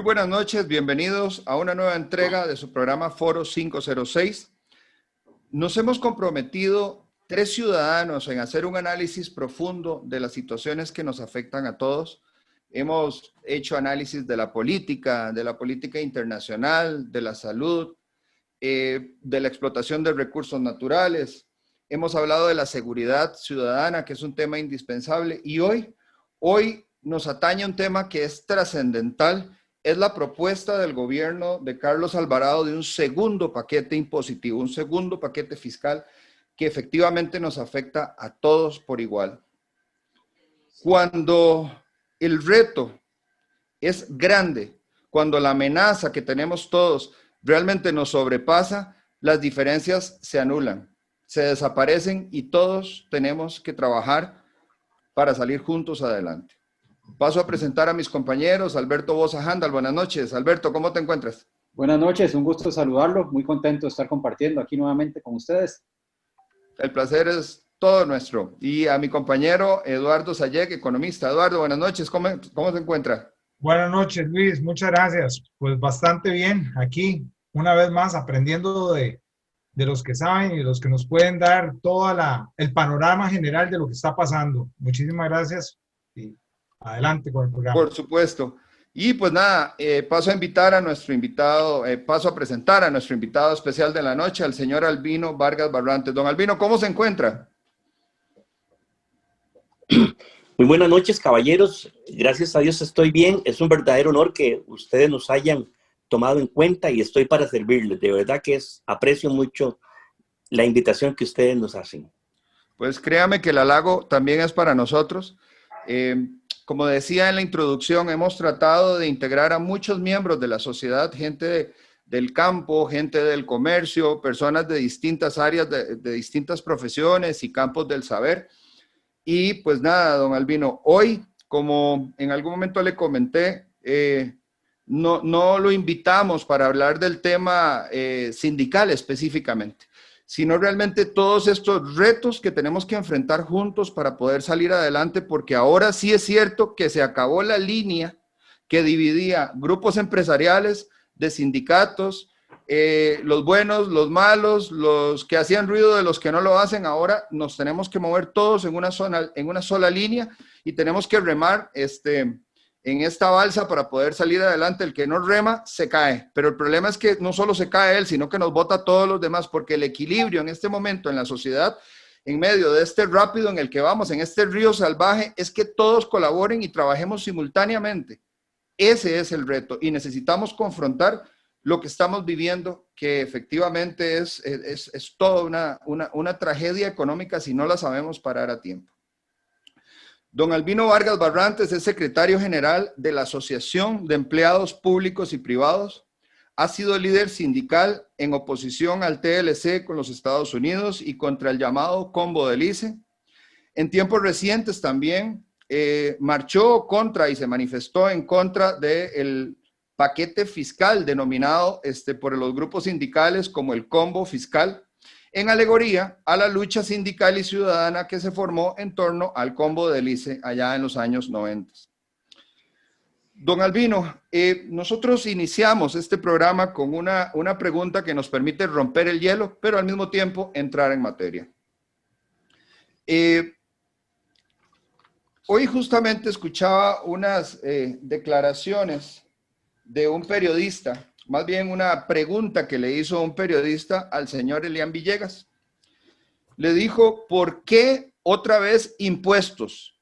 buenas noches, bienvenidos a una nueva entrega de su programa Foro 506. Nos hemos comprometido 3 ciudadanos en hacer un análisis profundo de las situaciones que nos afectan a todos. Hemos hecho análisis de la política internacional, de la salud, de la explotación de recursos naturales. Hemos hablado de la seguridad ciudadana, que es un tema indispensable. Y hoy nos atañe un tema que es trascendental. Es la propuesta del gobierno de Carlos Alvarado de un segundo paquete impositivo, un segundo paquete fiscal que efectivamente nos afecta a todos por igual. Cuando el reto es grande, cuando la amenaza que tenemos todos realmente nos sobrepasa, las diferencias se anulan, se desaparecen y todos tenemos que trabajar para salir juntos adelante. Paso a presentar a mis compañeros. Alberto Boza Handal, buenas noches. Alberto, ¿cómo te encuentras? Buenas noches, un gusto saludarlo, muy contento de estar compartiendo aquí nuevamente con ustedes. El placer es todo nuestro. Y a mi compañero Eduardo Sayek, economista. Eduardo, buenas noches, ¿cómo se encuentra? Buenas noches, Luis, muchas gracias. Pues bastante bien, aquí una vez más aprendiendo de los que saben y de los que nos pueden dar todo el panorama general de lo que está pasando. Muchísimas gracias y adelante con el programa. Por supuesto. Y pues nada, paso a presentar a nuestro invitado especial de la noche, al señor Albino Vargas Barrantes. Don Albino, ¿cómo se encuentra? Muy buenas noches, caballeros. Gracias a Dios estoy bien. Es un verdadero honor que ustedes nos hayan tomado en cuenta y estoy para servirles. De verdad que aprecio mucho la invitación que ustedes nos hacen. Pues créame que el halago también es para nosotros. Como decía en la introducción, hemos tratado de integrar a muchos miembros de la sociedad, gente del campo, gente del comercio, personas de distintas áreas, de distintas profesiones y campos del saber. Y pues nada, don Albino, hoy, como en algún momento le comenté, no lo invitamos para hablar del tema sindical específicamente, sino realmente todos estos retos que tenemos que enfrentar juntos para poder salir adelante, porque ahora sí es cierto que se acabó la línea que dividía grupos empresariales de sindicatos, los buenos, los malos, los que hacían ruido de los que no lo hacen. Ahora nos tenemos que mover todos en una sola línea y tenemos que remar en esta balsa para poder salir adelante. El que no rema se cae, pero el problema es que no solo se cae él, sino que nos bota a todos los demás, porque el equilibrio en este momento en la sociedad, en medio de este rápido en el que vamos, en este río salvaje, es que todos colaboren y trabajemos simultáneamente. Ese es el reto y necesitamos confrontar lo que estamos viviendo, que efectivamente es toda una tragedia económica si no la sabemos parar a tiempo. Don Albino Vargas Barrantes es secretario general de la Asociación de Empleados Públicos y Privados. Ha sido líder sindical en oposición al TLC con los Estados Unidos y contra el llamado combo del ICE. En tiempos recientes también marchó contra y se manifestó en contra del paquete fiscal denominado por los grupos sindicales como el combo fiscal, en alegoría a la lucha sindical y ciudadana que se formó en torno al combo del ICE allá en los años 90. Don Albino, nosotros iniciamos este programa con una pregunta que nos permite romper el hielo, pero al mismo tiempo entrar en materia. Hoy justamente escuchaba unas declaraciones de un periodista, más bien una pregunta que le hizo un periodista al señor Elian Villegas. Le dijo, ¿por qué otra vez impuestos?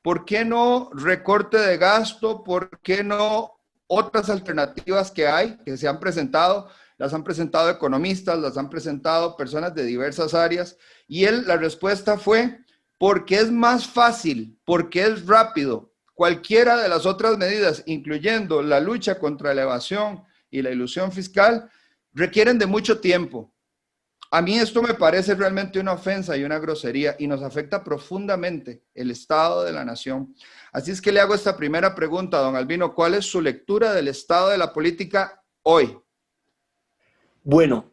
¿Por qué no recorte de gasto? ¿Por qué no otras alternativas que hay, que se han presentado? Las han presentado economistas, las han presentado personas de diversas áreas. Y la respuesta fue, porque es más fácil, porque es rápido. Cualquiera de las otras medidas, incluyendo la lucha contra la evasión y la ilusión fiscal, requieren de mucho tiempo. A mí esto me parece realmente una ofensa y una grosería y nos afecta profundamente el estado de la nación. Así es que le hago esta primera pregunta, don Albino. ¿Cuál es su lectura del estado de la política hoy? Bueno,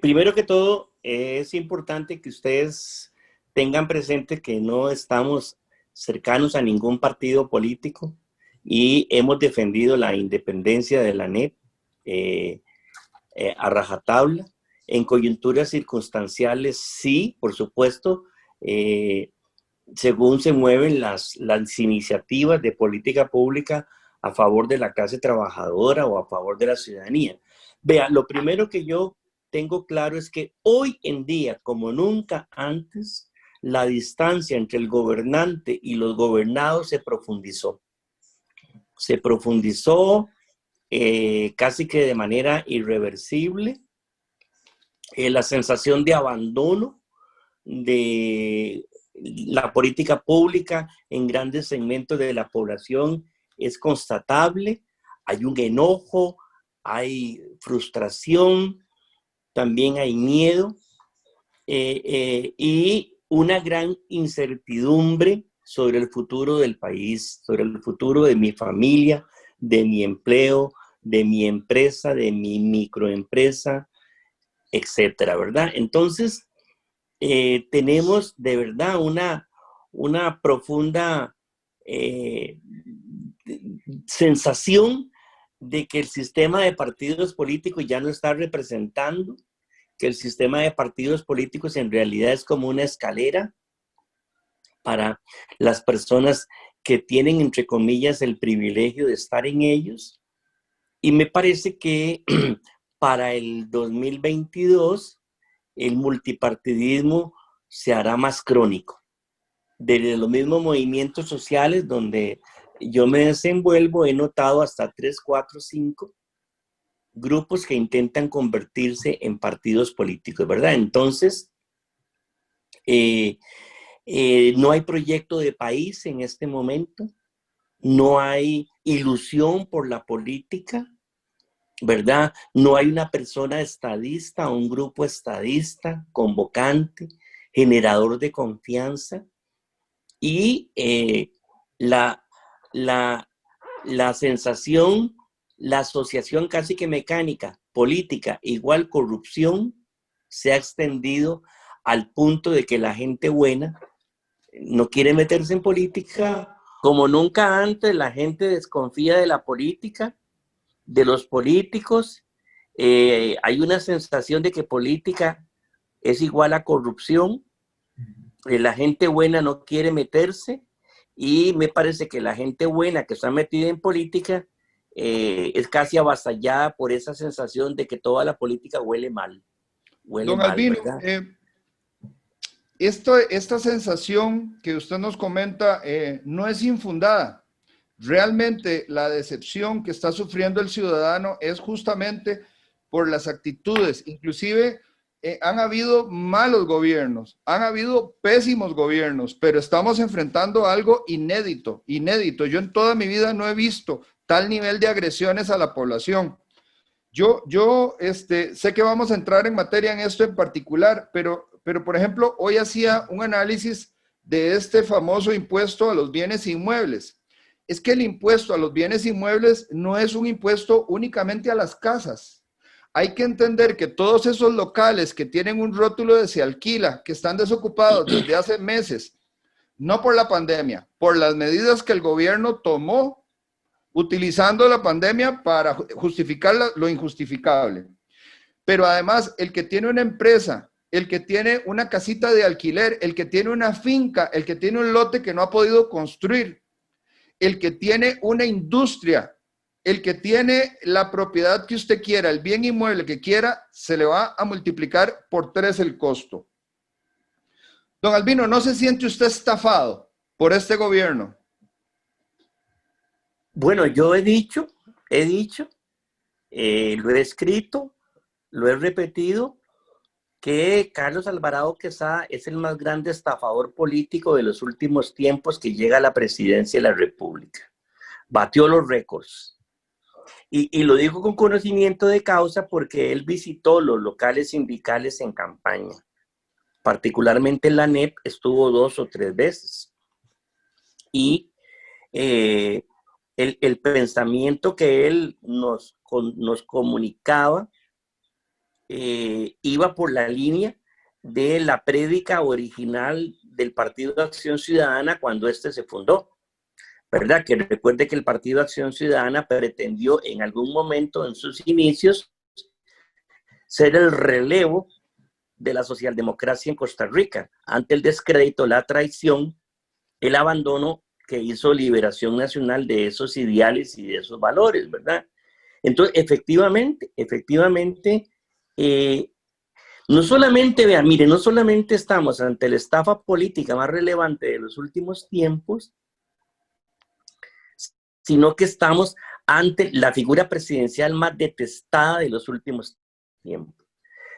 primero que todo, es importante que ustedes tengan presente que no estamos cercanos a ningún partido político y hemos defendido la independencia de la ANEP a rajatabla. En coyunturas circunstanciales, sí, por supuesto, según se mueven las iniciativas de política pública a favor de la clase trabajadora o a favor de la ciudadanía. Vea, lo primero que yo tengo claro es que hoy en día, como nunca antes, la distancia entre el gobernante y los gobernados se profundizó. Se profundizó casi que de manera irreversible. La sensación de abandono de la política pública en grandes segmentos de la población es constatable. Hay un enojo, hay frustración, también hay miedo y una gran incertidumbre sobre el futuro del país, sobre el futuro de mi familia, de mi empleo, de mi empresa, de mi microempresa, etcétera, ¿verdad? Entonces, tenemos de verdad una profunda sensación de que el sistema de partidos políticos ya no está representando, que el sistema de partidos políticos en realidad es como una escalera para las personas que tienen, entre comillas, el privilegio de estar en ellos. Y me parece que para el 2022 el multipartidismo se hará más crónico. Desde los mismos movimientos sociales donde yo me desenvuelvo, he notado hasta 3, 4, 5 grupos que intentan convertirse en partidos políticos, ¿verdad? Entonces, no hay proyecto de país en este momento, no hay ilusión por la política, ¿verdad? No hay una persona estadista, un grupo estadista, convocante, generador de confianza, y la sensación, la asociación casi que mecánica, política igual corrupción, se ha extendido al punto de que la gente buena no quiere meterse en política. Como nunca antes, la gente desconfía de la política, de los políticos. Hay una sensación de que política es igual a corrupción. La gente buena no quiere meterse, y me parece que la gente buena que está metida en política es casi avasallada por esa sensación de que toda la política huele mal. Don Albino, esta sensación que usted nos comenta no es infundada. Realmente la decepción que está sufriendo el ciudadano es justamente por las actitudes. Inclusive han habido malos gobiernos, han habido pésimos gobiernos, pero estamos enfrentando algo inédito, inédito. Yo en toda mi vida no he visto tal nivel de agresiones a la población. Yo sé que vamos a entrar en materia en esto en particular, pero por ejemplo, hoy hacía un análisis de este famoso impuesto a los bienes inmuebles. Es que el impuesto a los bienes inmuebles no es un impuesto únicamente a las casas. Hay que entender que todos esos locales que tienen un rótulo de se alquila, que están desocupados desde hace meses, no por la pandemia, por las medidas que el gobierno tomó utilizando la pandemia para justificar lo injustificable. Pero además, el que tiene una empresa, el que tiene una casita de alquiler, el que tiene una finca, el que tiene un lote que no ha podido construir, el que tiene una industria, el que tiene la propiedad que usted quiera, el bien inmueble que quiera, se le va a multiplicar por 3 el costo. Don Albino, ¿no se siente usted estafado por este gobierno? Bueno, yo he dicho, lo he escrito, lo he repetido, que Carlos Alvarado Quesada es el más grande estafador político de los últimos tiempos que llega a la presidencia de la República. Batió los récords. Y lo digo con conocimiento de causa porque él visitó los locales sindicales en campaña. Particularmente en la ANEP estuvo 2 o 3 veces. Y el pensamiento que él nos comunicaba iba por la línea de la prédica original del Partido de Acción Ciudadana cuando este se fundó. ¿verdad? Que recuerde que el Partido Acción Ciudadana pretendió en algún momento en sus inicios ser el relevo de la socialdemocracia en Costa Rica, ante el descrédito, la traición, el abandono que hizo Liberación Nacional de esos ideales y de esos valores, ¿verdad? Entonces, efectivamente, no solamente, vean, mire, no solamente estamos ante la estafa política más relevante de los últimos tiempos, sino que estamos ante la figura presidencial más detestada de los últimos tiempos.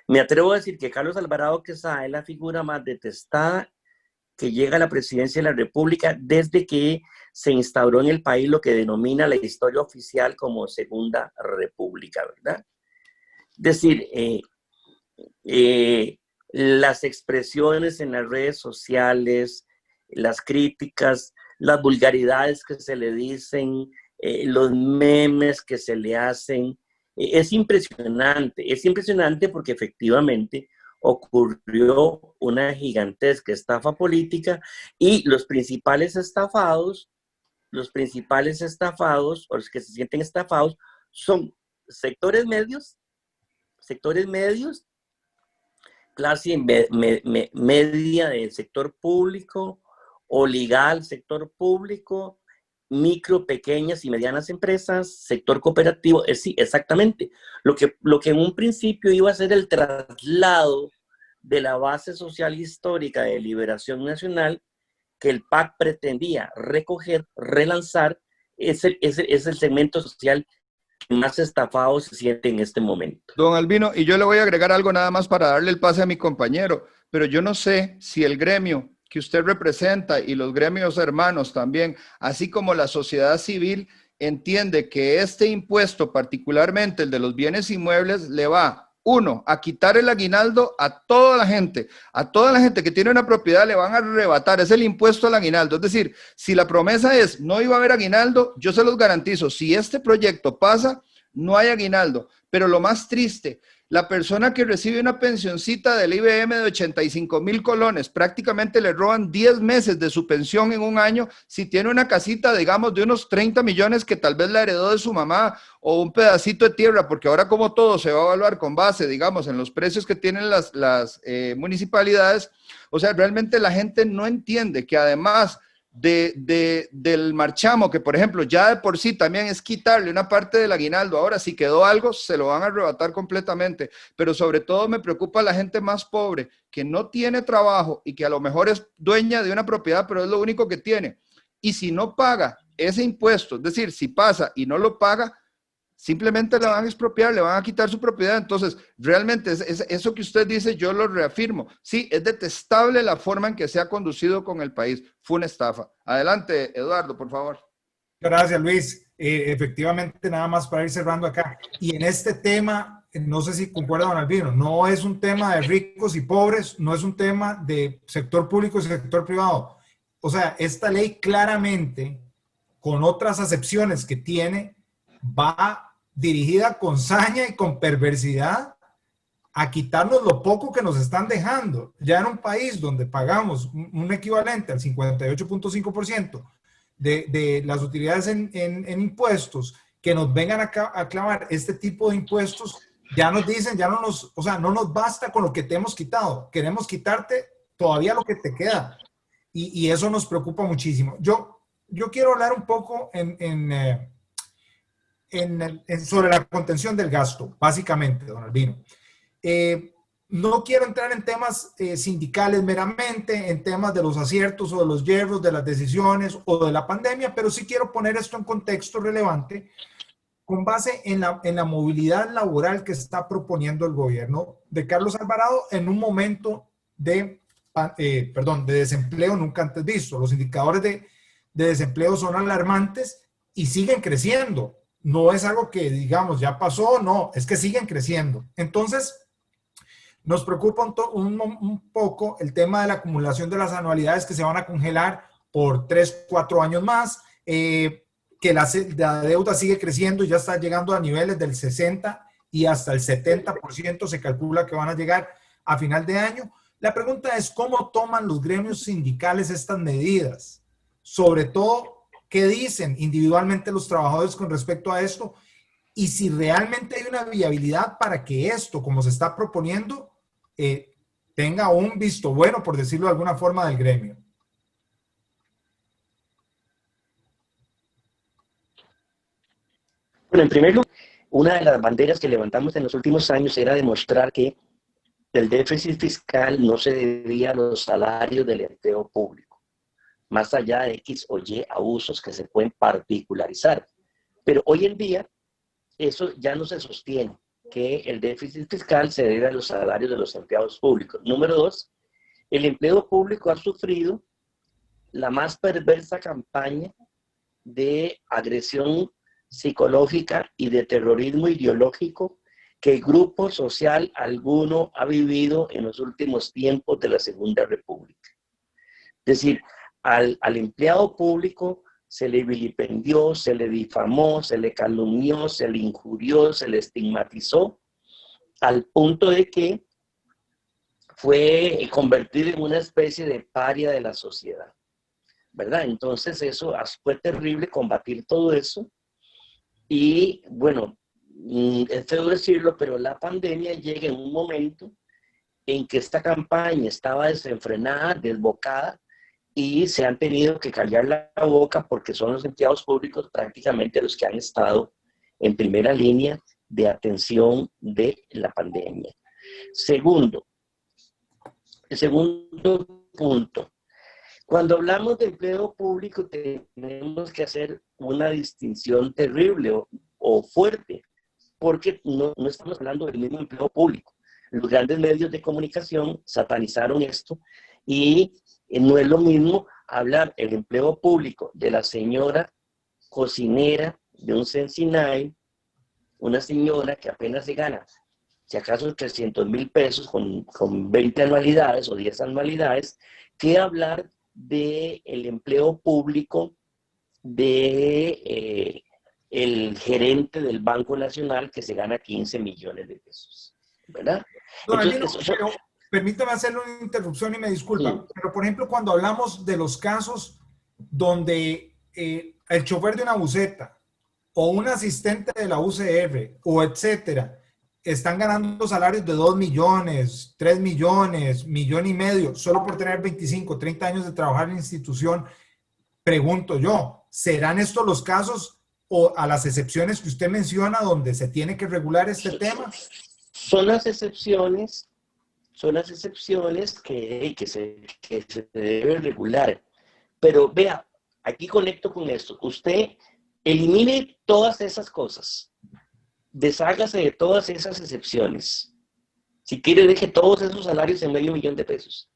Me atrevo a decir que Carlos Alvarado Quesada es la figura más detestada que llega a la presidencia de la República desde que se instauró en el país lo que denomina la historia oficial como Segunda República, ¿verdad? Es decir, las expresiones en las redes sociales, las críticas, las vulgaridades que se le dicen, los memes que se le hacen, es impresionante porque efectivamente ocurrió una gigantesca estafa política y los principales estafados o los que se sienten estafados son sectores medios, clase media del sector público, oligal sector público, micro, pequeñas y medianas empresas, sector cooperativo, sí, exactamente. Lo que en un principio iba a ser el traslado de la base social histórica de Liberación Nacional, que el PAC pretendía recoger, relanzar, es el segmento social que más estafado se siente en este momento. Don Albino, y yo le voy a agregar algo nada más para darle el pase a mi compañero, pero yo no sé si el gremio que usted representa y los gremios hermanos también, así como la sociedad civil, entiende que este impuesto, particularmente el de los bienes inmuebles, le va, uno, a quitar el aguinaldo a toda la gente que tiene una propiedad le van a arrebatar, es el impuesto al aguinaldo. Es decir, si la promesa es no iba a haber aguinaldo, yo se los garantizo, si este proyecto pasa, no hay aguinaldo. Pero lo más triste, la persona que recibe una pensioncita del IBM de 85,000 colones, prácticamente le roban 10 meses de su pensión en un año, si tiene una casita, digamos, de unos 30 millones que tal vez la heredó de su mamá, o un pedacito de tierra, porque ahora como todo se va a evaluar con base, digamos, en los precios que tienen las municipalidades. O sea, realmente la gente no entiende que además del marchamo, que por ejemplo ya de por sí también es quitarle una parte del aguinaldo, ahora si quedó algo se lo van a arrebatar completamente, pero sobre todo me preocupa la gente más pobre que no tiene trabajo y que a lo mejor es dueña de una propiedad pero es lo único que tiene, y si no paga ese impuesto, es decir, si pasa y no lo paga, simplemente le van a expropiar, le van a quitar su propiedad. Entonces, realmente eso que usted dice, yo lo reafirmo. Sí, es detestable la forma en que se ha conducido con el país. Fue una estafa. Adelante, Eduardo, por favor. Gracias, Luis. Efectivamente, nada más para ir cerrando acá. Y en este tema, no sé si concuerda don Albino, no es un tema de ricos y pobres, no es un tema de sector público y sector privado. O sea, esta ley claramente, con otras acepciones que tiene, va dirigida con saña y con perversidad a quitarnos lo poco que nos están dejando. Ya en un país donde pagamos un equivalente al 58.5% de las utilidades en impuestos, que nos vengan a clavar este tipo de impuestos, ya nos dicen, o sea, no nos basta con lo que te hemos quitado, queremos quitarte todavía lo que te queda. Y eso nos preocupa muchísimo. Yo quiero hablar un poco sobre la contención del gasto, básicamente, don Albino. No quiero entrar en temas sindicales meramente, en temas de los aciertos o de los yerros, de las decisiones o de la pandemia, pero sí quiero poner esto en contexto relevante con base en la movilidad laboral que está proponiendo el gobierno de Carlos Alvarado en un momento de desempleo nunca antes visto. Los indicadores de desempleo son alarmantes y siguen creciendo. No es algo que, digamos, ya pasó, no, es que siguen creciendo. Entonces, nos preocupa un poco el tema de la acumulación de las anualidades que se van a congelar por 3, 4 años más, que la deuda sigue creciendo y ya está llegando a niveles del 60 y hasta el 70% se calcula que van a llegar a final de año. La pregunta es, ¿cómo toman los gremios sindicales estas medidas? Sobre todo qué dicen individualmente los trabajadores con respecto a esto y si realmente hay una viabilidad para que esto, como se está proponiendo, tenga un visto bueno, por decirlo de alguna forma, del gremio. Bueno, en primer lugar, una de las banderas que levantamos en los últimos años era demostrar que el déficit fiscal no se debía a los salarios del empleo público, más allá de X o Y abusos que se pueden particularizar. Pero hoy en día eso ya no se sostiene, que el déficit fiscal se debe a los salarios de los empleados públicos. Número dos, el empleo público ha sufrido la más perversa campaña de agresión psicológica y de terrorismo ideológico que grupo social alguno ha vivido en los últimos tiempos de la Segunda República. Es decir, al empleado público se le vilipendió, se le difamó, se le calumnió, se le injurió, se le estigmatizó, al punto de que fue convertido en una especie de paria de la sociedad, ¿verdad? Entonces eso fue terrible combatir todo eso. Y bueno, es feo decirlo, pero la pandemia llega en un momento en que esta campaña estaba desenfrenada, desbocada, y se han tenido que callar la boca porque son los empleados públicos prácticamente los que han estado en primera línea de atención de la pandemia. El segundo punto. Cuando hablamos de empleo público tenemos que hacer una distinción terrible o fuerte, porque no estamos hablando del mismo empleo público. Los grandes medios de comunicación satanizaron esto y no es lo mismo hablar el empleo público de la señora cocinera de un Cincinnati, una señora que apenas se gana, si acaso 300,000 pesos con 20 anualidades o 10 anualidades, que hablar del empleo público de el gerente del Banco Nacional que se gana 15 millones de pesos, ¿verdad? Don Entonces, Albino, pero permítame hacerle una interrupción y me disculpa, sí. Pero por ejemplo, cuando hablamos de los casos donde el chofer de una buseta o un asistente de la UCR o etcétera, están ganando salarios de 2 millones, 3 millones, 1,5 millones, solo por tener 25, 30 años de trabajar en la institución, pregunto yo, ¿serán estos los casos o a las excepciones que usted menciona donde se tiene que regular este tema? Son las excepciones que se debe regular. Pero vea, aquí conecto con esto. Usted elimine todas esas cosas. Deshágase de todas esas excepciones. Si quiere, deje todos esos salarios en $500,000 de pesos.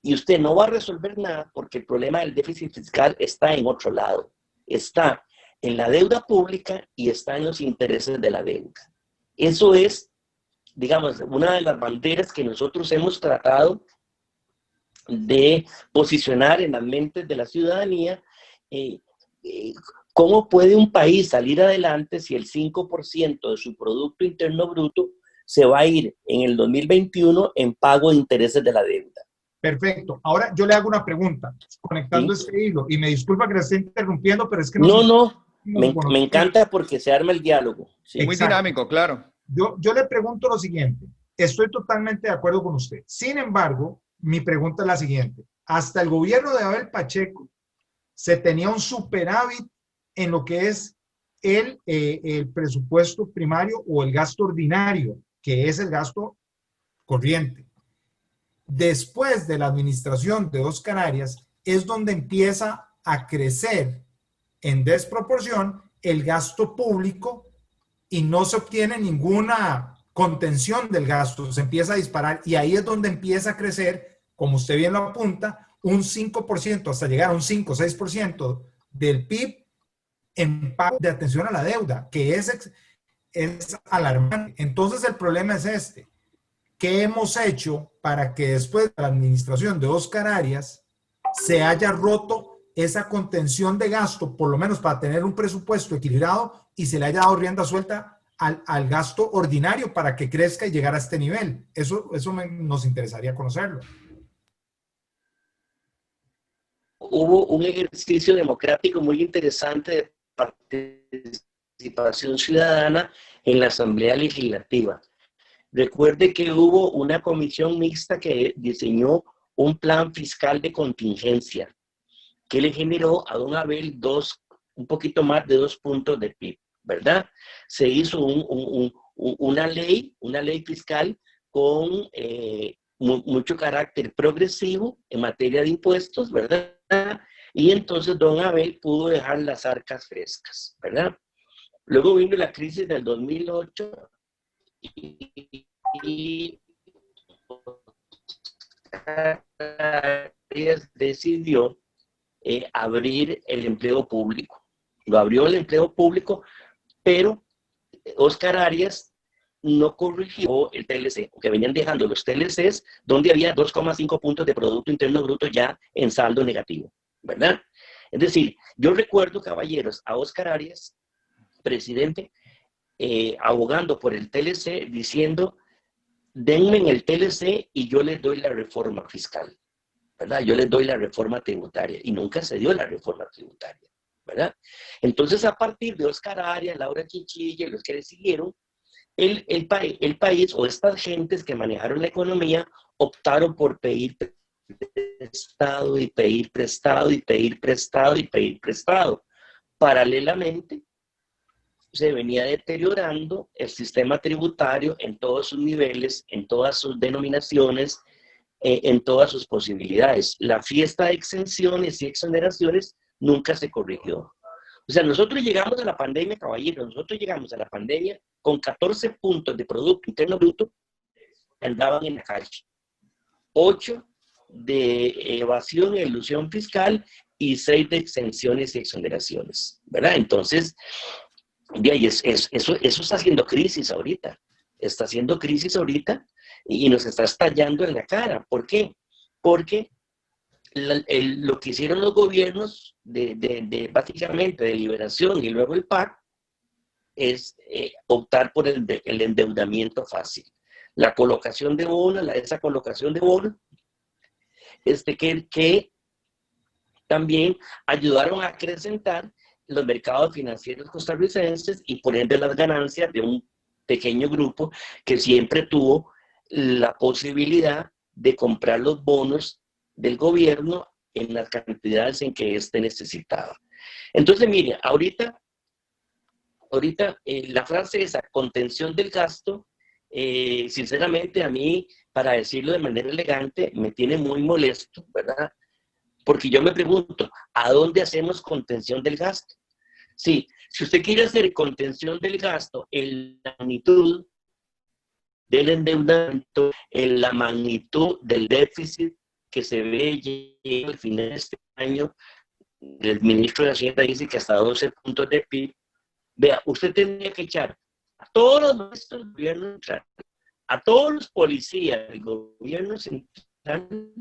Y usted no va a resolver nada porque el problema del déficit fiscal está en otro lado. Está en la deuda pública y está en los intereses de la deuda. Eso es, digamos, una de las banderas que nosotros hemos tratado de posicionar en las mentes de la ciudadanía. ¿Cómo puede un país salir adelante si el 5% de su Producto Interno Bruto se va a ir en el 2021 en pago de intereses de la deuda? Perfecto. Ahora yo le hago una pregunta, conectando este hilo, y me disculpa que le esté interrumpiendo, pero es que... Me encanta porque se arma el diálogo. Sí. Muy dinámico, claro. Yo le pregunto lo siguiente, estoy totalmente de acuerdo con usted. Sin embargo, mi pregunta es la siguiente. Hasta el gobierno de Abel Pacheco se tenía un superávit en lo que es el presupuesto primario o el gasto ordinario, que es el gasto corriente. Después de la administración de Oscar Arias, es donde empieza a crecer en desproporción el gasto público y no se obtiene ninguna contención del gasto, se empieza a disparar y ahí es donde empieza a crecer, como usted bien lo apunta, un 5% hasta llegar a un 5 o 6% del PIB en pago de atención a la deuda, que es alarmante. Entonces el problema es este. ¿Qué hemos hecho para que después de la administración de Oscar Arias se haya roto esa contención de gasto, por lo menos para tener un presupuesto equilibrado y se le haya dado rienda suelta al gasto ordinario para que crezca y llegar a este nivel? Eso nos interesaría conocerlo. hubo un ejercicio democrático muy interesante de participación ciudadana en la Asamblea Legislativa. Recuerde que hubo una comisión mixta que diseñó un plan fiscal de contingencia que le generó a don Abel un poquito más de 2 puntos de PIB, ¿verdad? Se hizo una ley fiscal con mucho carácter progresivo en materia de impuestos, ¿verdad? Y entonces don Abel pudo dejar las arcas frescas, ¿verdad? Luego vino la crisis del 2008 y decidió abrir el empleo público. Lo abrió el empleo público, pero Óscar Arias no corrigió el TLC, que venían dejando los TLCs donde había 2,5 puntos de Producto Interno Bruto ya en saldo negativo, ¿verdad? Es decir, yo recuerdo, caballeros, a Óscar Arias, presidente, abogando por el TLC, diciendo, denme en el TLC y yo les doy la reforma fiscal, ¿verdad? Yo les doy la reforma tributaria, y nunca se dio la reforma tributaria, ¿verdad? Entonces, a partir de Óscar Arias, Laura Chinchilla y los que le siguieron, el país o estas gentes que manejaron la economía optaron por pedir prestado y pedir prestado y pedir prestado y pedir prestado. Paralelamente, se venía deteriorando el sistema tributario en todos sus niveles, en todas sus denominaciones, en todas sus posibilidades. La fiesta de exenciones y exoneraciones nunca se corrigió. O sea, nosotros llegamos a la pandemia, caballeros, nosotros llegamos a la pandemia con 14 puntos de Producto Interno Bruto que andaban en la calle, 8 de evasión y elusión fiscal y 6 de exenciones y exoneraciones, ¿verdad? Entonces, de ahí eso está haciendo crisis ahorita. Está haciendo crisis ahorita y nos está estallando en la cara. ¿Por qué? Porque lo que hicieron los gobiernos básicamente de Liberación y luego el PAC es optar por el endeudamiento fácil. La colocación de bonos, esa colocación de bonos, que también ayudaron a acrecentar los mercados financieros costarricenses y por ende las ganancias de un pequeño grupo que siempre tuvo la posibilidad de comprar los bonos del gobierno en las cantidades en que éste necesitaba. Entonces, mire, ahorita la frase esa, contención del gasto, sinceramente a mí, para decirlo de manera elegante, me tiene muy molesto, ¿verdad? Porque yo me pregunto, ¿a dónde hacemos contención del gasto? Sí, si usted quiere hacer contención del gasto en la magnitud del endeudamiento, en la magnitud del déficit que se ve al final de este año, el ministro de Hacienda dice que hasta 12 puntos de PIB. Vea, usted tendría que echar a todos los maestros del gobierno central, a todos los policías del gobierno central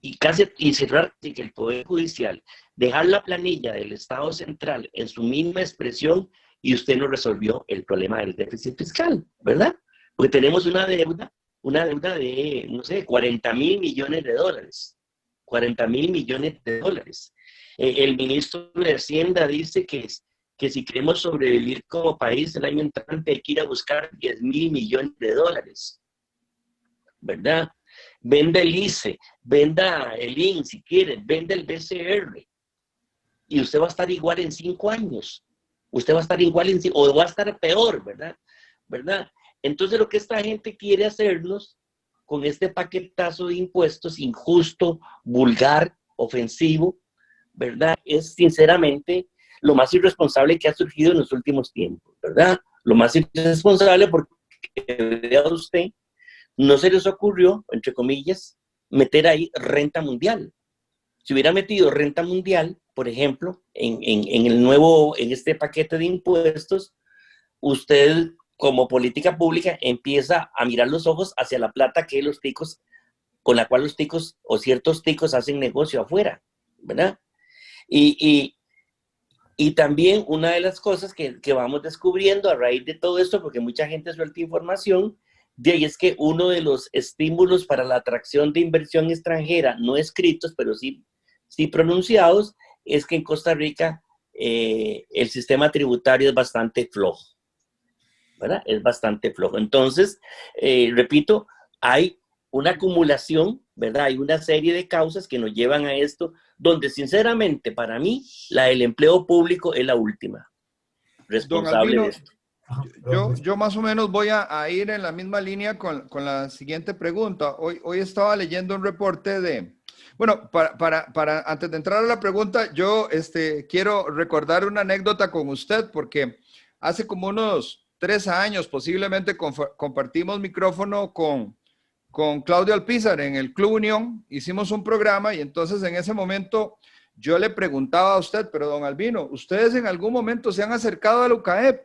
y cerrar que el Poder Judicial, dejar la planilla del Estado central en su misma expresión y usted no resolvió el problema del déficit fiscal, ¿verdad? Porque tenemos una deuda de, no sé, 40,000 millones de dólares. 40,000 millones de dólares. El ministro de Hacienda dice que si queremos sobrevivir como país el año entrante hay que ir a buscar 10,000 millones de dólares, ¿verdad? Venda el ICE, venda el IN si quiere, venda el BCR y usted va a estar igual en 5 años. Usted va a estar igual o va a estar peor, ¿verdad? Entonces lo que esta gente quiere hacernos con este paquetazo de impuestos injusto, vulgar, ofensivo, ¿verdad? Es sinceramente lo más irresponsable que ha surgido en los últimos tiempos, ¿verdad? Lo más irresponsable porque, vea usted, no se les ocurrió, entre comillas, meter ahí renta mundial. Si hubiera metido renta mundial, por ejemplo, en este paquete de impuestos, usted como política pública empieza a mirar los ojos hacia la plata que los ticos, con la cual los ticos o ciertos ticos hacen negocio afuera, ¿verdad? Y también una de las cosas que vamos descubriendo a raíz de todo esto, porque mucha gente suelta información, de ahí es que uno de los estímulos para la atracción de inversión extranjera, no escritos, pero sí sí pronunciados, es que en Costa Rica el sistema tributario es bastante flojo, ¿verdad? Es bastante flojo. Entonces, repito, hay una acumulación, ¿verdad? Hay una serie de causas que nos llevan a esto, donde sinceramente para mí la del empleo público es la última responsable de esto. Yo más o menos voy a ir en la misma línea con la siguiente pregunta. Hoy estaba leyendo un reporte de... Bueno, antes de entrar a la pregunta, yo quiero recordar una anécdota con usted, porque hace como unos 3 años posiblemente compartimos micrófono con Claudio Alpizar en el Club Unión. Hicimos un programa y entonces en ese momento yo le preguntaba a usted, pero don Albino, ¿ustedes en algún momento se han acercado al UCAEP?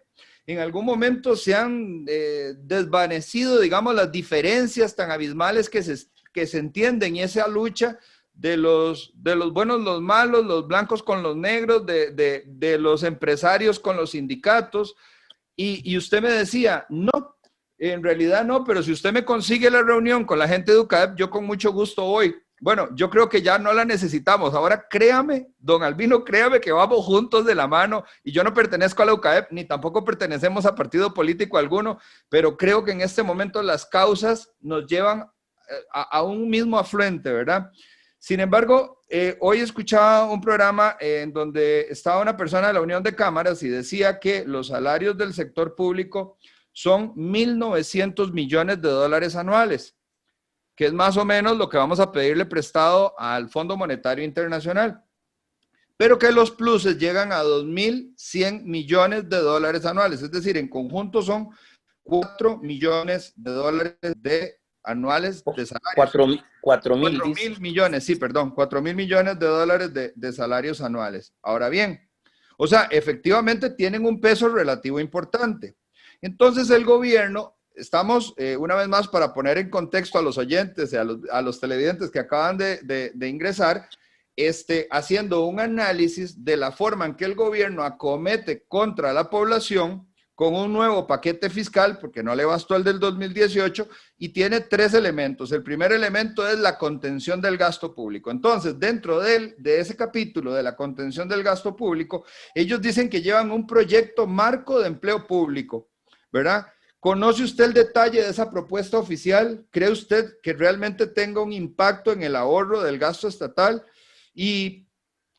¿En algún momento se han desvanecido, digamos, las diferencias tan abismales que se entienden y esa lucha de los buenos, los malos, los blancos con los negros, de los empresarios con los sindicatos? Y usted me decía, no, en realidad no, pero si usted me consigue la reunión con la gente de UCAEP, yo con mucho gusto voy. Bueno, yo creo que ya no la necesitamos. Ahora créame, don Albino, créame que vamos juntos de la mano, y yo no pertenezco a la UCAEP, ni tampoco pertenecemos a partido político alguno, pero creo que en este momento las causas nos llevan a un mismo afluente, ¿verdad? Sin embargo, hoy escuchaba un programa en donde estaba una persona de la Unión de Cámaras y decía que los salarios del sector público son 1.900 millones de dólares anuales, que es más o menos lo que vamos a pedirle prestado al Fondo Monetario Internacional, pero que los pluses llegan a 2.100 millones de dólares anuales, es decir, en conjunto son 4 millones de dólares anuales de salarios. 4.000 millones, sí, perdón, 4.000 millones de dólares de salarios anuales. Ahora bien, o sea, efectivamente tienen un peso relativo importante. Entonces el gobierno... Estamos, una vez más, para poner en contexto a los oyentes y a los televidentes que acaban de ingresar, haciendo un análisis de la forma en que el gobierno acomete contra la población con un nuevo paquete fiscal, porque no le bastó el del 2018, y tiene 3 elementos. El primer elemento es la contención del gasto público. Entonces, dentro de ese capítulo de la contención del gasto público, ellos dicen que llevan un proyecto marco de empleo público, ¿verdad? ¿Conoce usted el detalle de esa propuesta oficial? ¿Cree usted que realmente tenga un impacto en el ahorro del gasto estatal? Y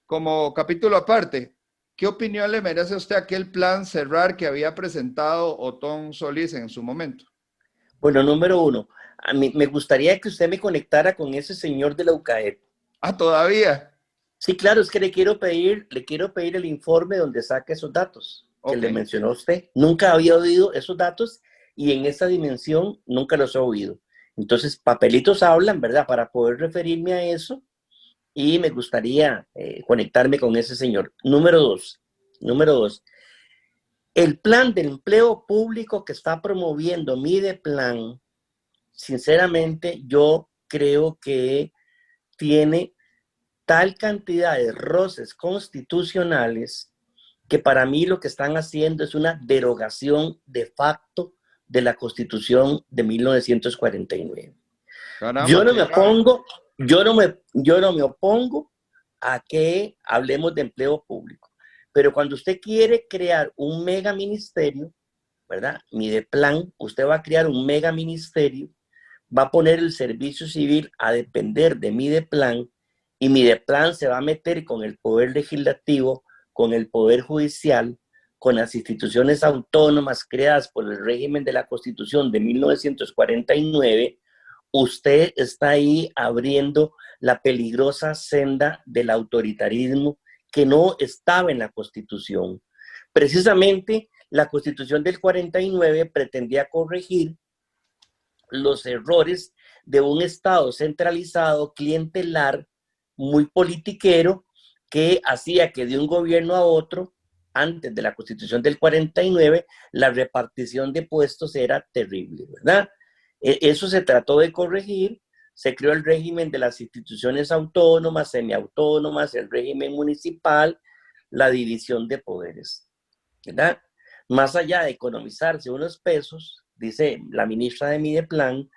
como capítulo aparte, ¿qué opinión le merece a usted aquel plan cerrar que había presentado Otón Solís en su momento? Bueno, número 1, a mí me gustaría que usted me conectara con ese señor de la UCAEP. Ah, ¿todavía? Sí, claro, es que le quiero pedir el informe donde saque esos datos que le mencionó usted. Nunca había oído esos datos y en esa dimensión nunca los he oído. Entonces, papelitos hablan, ¿verdad? Para poder referirme a eso, y me gustaría conectarme con ese señor. Número dos, el plan de empleo público que está promoviendo Mideplan, sinceramente, yo creo que tiene tal cantidad de roces constitucionales que para mí lo que están haciendo es una derogación de facto de la Constitución de 1949. Caramba, yo no me opongo a que hablemos de empleo público, pero cuando usted quiere crear un mega ministerio, ¿verdad? Mideplan, usted va a crear un mega ministerio, va a poner el servicio civil a depender de Mideplan, y Mideplan se va a meter con el poder legislativo, con el poder judicial, con las instituciones autónomas creadas por el régimen de la Constitución de 1949, usted está ahí abriendo la peligrosa senda del autoritarismo que no estaba en la Constitución. Precisamente, la Constitución del 49 pretendía corregir los errores de un Estado centralizado, clientelar, muy politiquero, que hacía que de un gobierno a otro, antes de la Constitución del 49, la repartición de puestos era terrible, ¿verdad? Eso se trató de corregir, se creó el régimen de las instituciones autónomas, semiautónomas, el régimen municipal, la división de poderes, ¿verdad? Más allá de economizarse unos pesos, dice la ministra de Mideplan,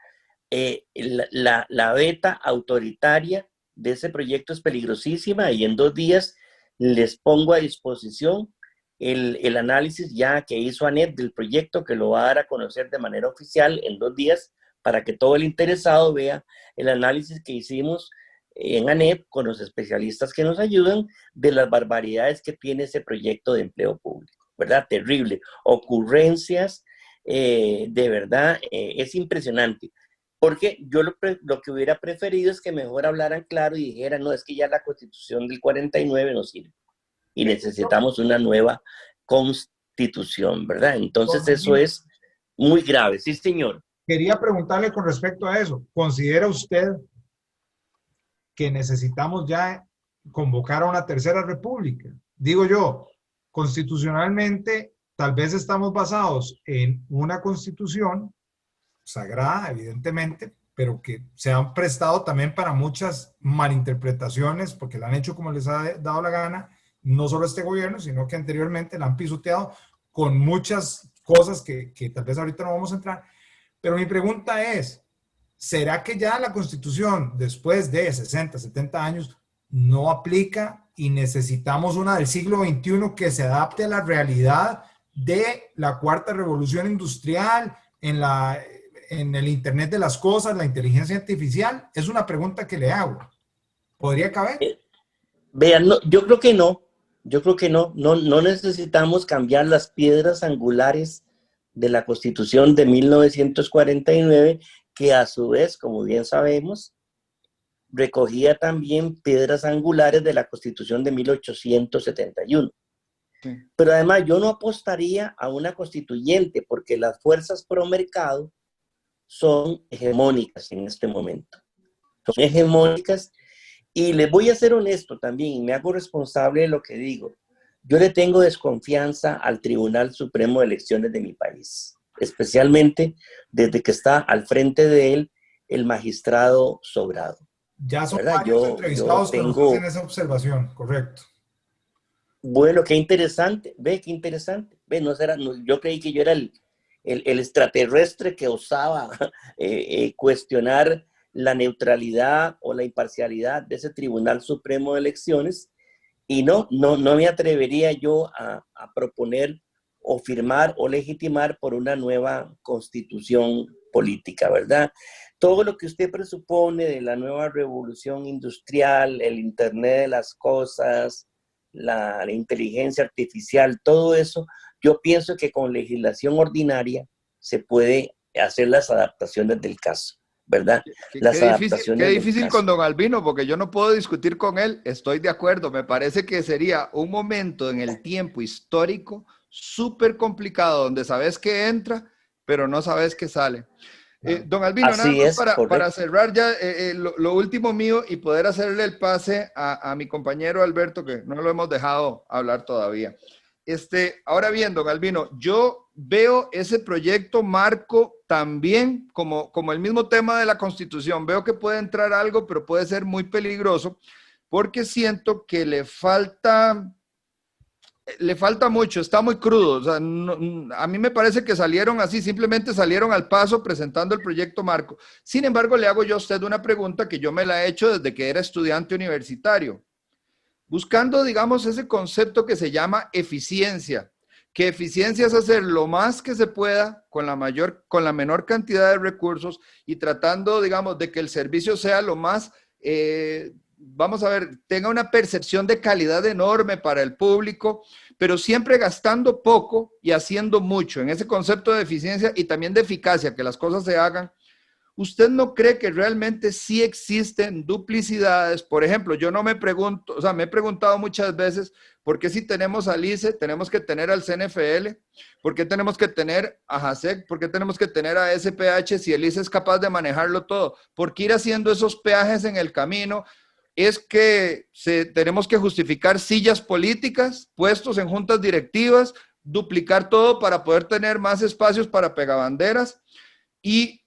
la beta autoritaria de ese proyecto es peligrosísima y en 2 días les pongo a disposición el análisis ya que hizo ANEP del proyecto, que lo va a dar a conocer de manera oficial en 2 días para que todo el interesado vea el análisis que hicimos en ANEP con los especialistas que nos ayudan de las barbaridades que tiene ese proyecto de empleo público, ¿verdad? Terrible. Ocurrencias, de verdad, es impresionante. Porque yo lo que hubiera preferido es que mejor hablaran claro y dijeran, no, es que ya la Constitución del 49 no sirve y necesitamos una nueva Constitución, ¿verdad? Entonces eso es muy grave. Sí, señor. Quería preguntarle con respecto a eso. ¿Considera usted que necesitamos ya convocar a una tercera república? Digo yo, constitucionalmente, tal vez estamos basados en una constitución sagrada, evidentemente, pero que se han prestado también para muchas malinterpretaciones, porque la han hecho como les ha dado la gana, no solo este gobierno, sino que anteriormente la han pisoteado con muchas cosas que tal vez ahorita no vamos a entrar. Pero mi pregunta es, ¿será que ya la Constitución, después de 60, 70 años, no aplica y necesitamos una del siglo XXI que se adapte a la realidad de la cuarta revolución industrial, en el Internet de las cosas, la inteligencia artificial? Es una pregunta que le hago. ¿Podría caber? Vean, no, yo creo que no. Yo creo que no necesitamos cambiar las piedras angulares de la Constitución de 1949, que a su vez, como bien sabemos, recogía también piedras angulares de la Constitución de 1871. Sí. Pero además yo no apostaría a una constituyente porque las fuerzas pro mercado son hegemónicas en este momento. Son hegemónicas y les voy a ser honesto también y me hago responsable de lo que digo. Yo le tengo desconfianza al Tribunal Supremo de Elecciones de mi país, especialmente desde que está al frente de él el magistrado Sobrado. Ya son varios entrevistados que nos hacen esa observación, correcto. Bueno, qué interesante, qué interesante. Yo creí que yo era el extraterrestre que osaba cuestionar la neutralidad o la imparcialidad de ese Tribunal Supremo de Elecciones. Y no me atrevería yo a proponer o firmar o legitimar por una nueva constitución política, ¿verdad? Todo lo que usted presupone de la nueva revolución industrial, el Internet de las cosas, la inteligencia artificial, todo eso, yo pienso que con legislación ordinaria se puede hacer las adaptaciones del caso, ¿verdad? Qué difícil con don Albino, porque yo no puedo discutir con él, estoy de acuerdo, me parece que sería un momento en el tiempo histórico súper complicado, donde sabes que entra, pero no sabes que sale. Don Albino, nada más para cerrar ya lo último mío y poder hacerle el pase a mi compañero Alberto, que no lo hemos dejado hablar todavía. Ahora bien, don Albino, yo veo ese proyecto marco también como el mismo tema de la Constitución. Veo que puede entrar algo, pero puede ser muy peligroso porque siento que le falta mucho, está muy crudo. O sea, a mí me parece que salieron así, simplemente salieron al paso presentando el proyecto marco. Sin embargo, le hago yo a usted una pregunta que yo me la he hecho desde que era estudiante universitario. Buscando, digamos, ese concepto que se llama eficiencia, que eficiencia es hacer lo más que se pueda con la menor cantidad de recursos y tratando, digamos, de que el servicio sea lo más, vamos a ver, tenga una percepción de calidad enorme para el público, pero siempre gastando poco y haciendo mucho en ese concepto de eficiencia y también de eficacia, que las cosas se hagan. ¿Usted no cree que realmente sí existen duplicidades? Por ejemplo, yo no me pregunto, o sea, me he preguntado muchas veces, ¿por qué si tenemos al ICE, tenemos que tener al CNFL? ¿Por qué tenemos que tener a JASEC? ¿Por qué tenemos que tener a SPH si el ICE es capaz de manejarlo todo? ¿Por qué ir haciendo esos peajes en el camino? Es que tenemos que justificar sillas políticas, puestos en juntas directivas, duplicar todo para poder tener más espacios para pegabanderas. Y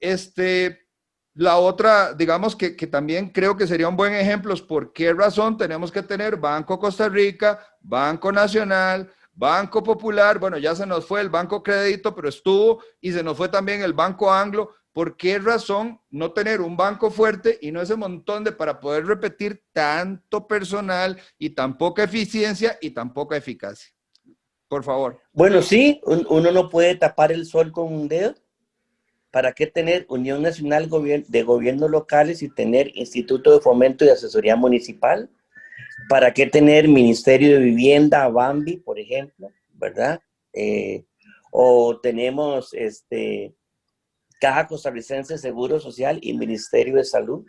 la otra, digamos que también creo que sería un buen ejemplo es por qué razón tenemos que tener Banco Costa Rica, Banco Nacional, Banco Popular, bueno, ya se nos fue el Banco Crédito, pero estuvo, y se nos fue también el Banco Anglo, ¿por qué razón no tener un banco fuerte y no ese montón de para poder repetir tanto personal y tan poca eficiencia y tan poca eficacia? Por favor. Bueno, sí, uno no puede tapar el sol con un dedo. ¿Para qué tener Unión Nacional de Gobiernos Locales y tener Instituto de Fomento y Asesoría Municipal? ¿Para qué tener Ministerio de Vivienda, Bambi, por ejemplo? ¿Verdad? O tenemos Caja Costarricense de Seguro Social y Ministerio de Salud,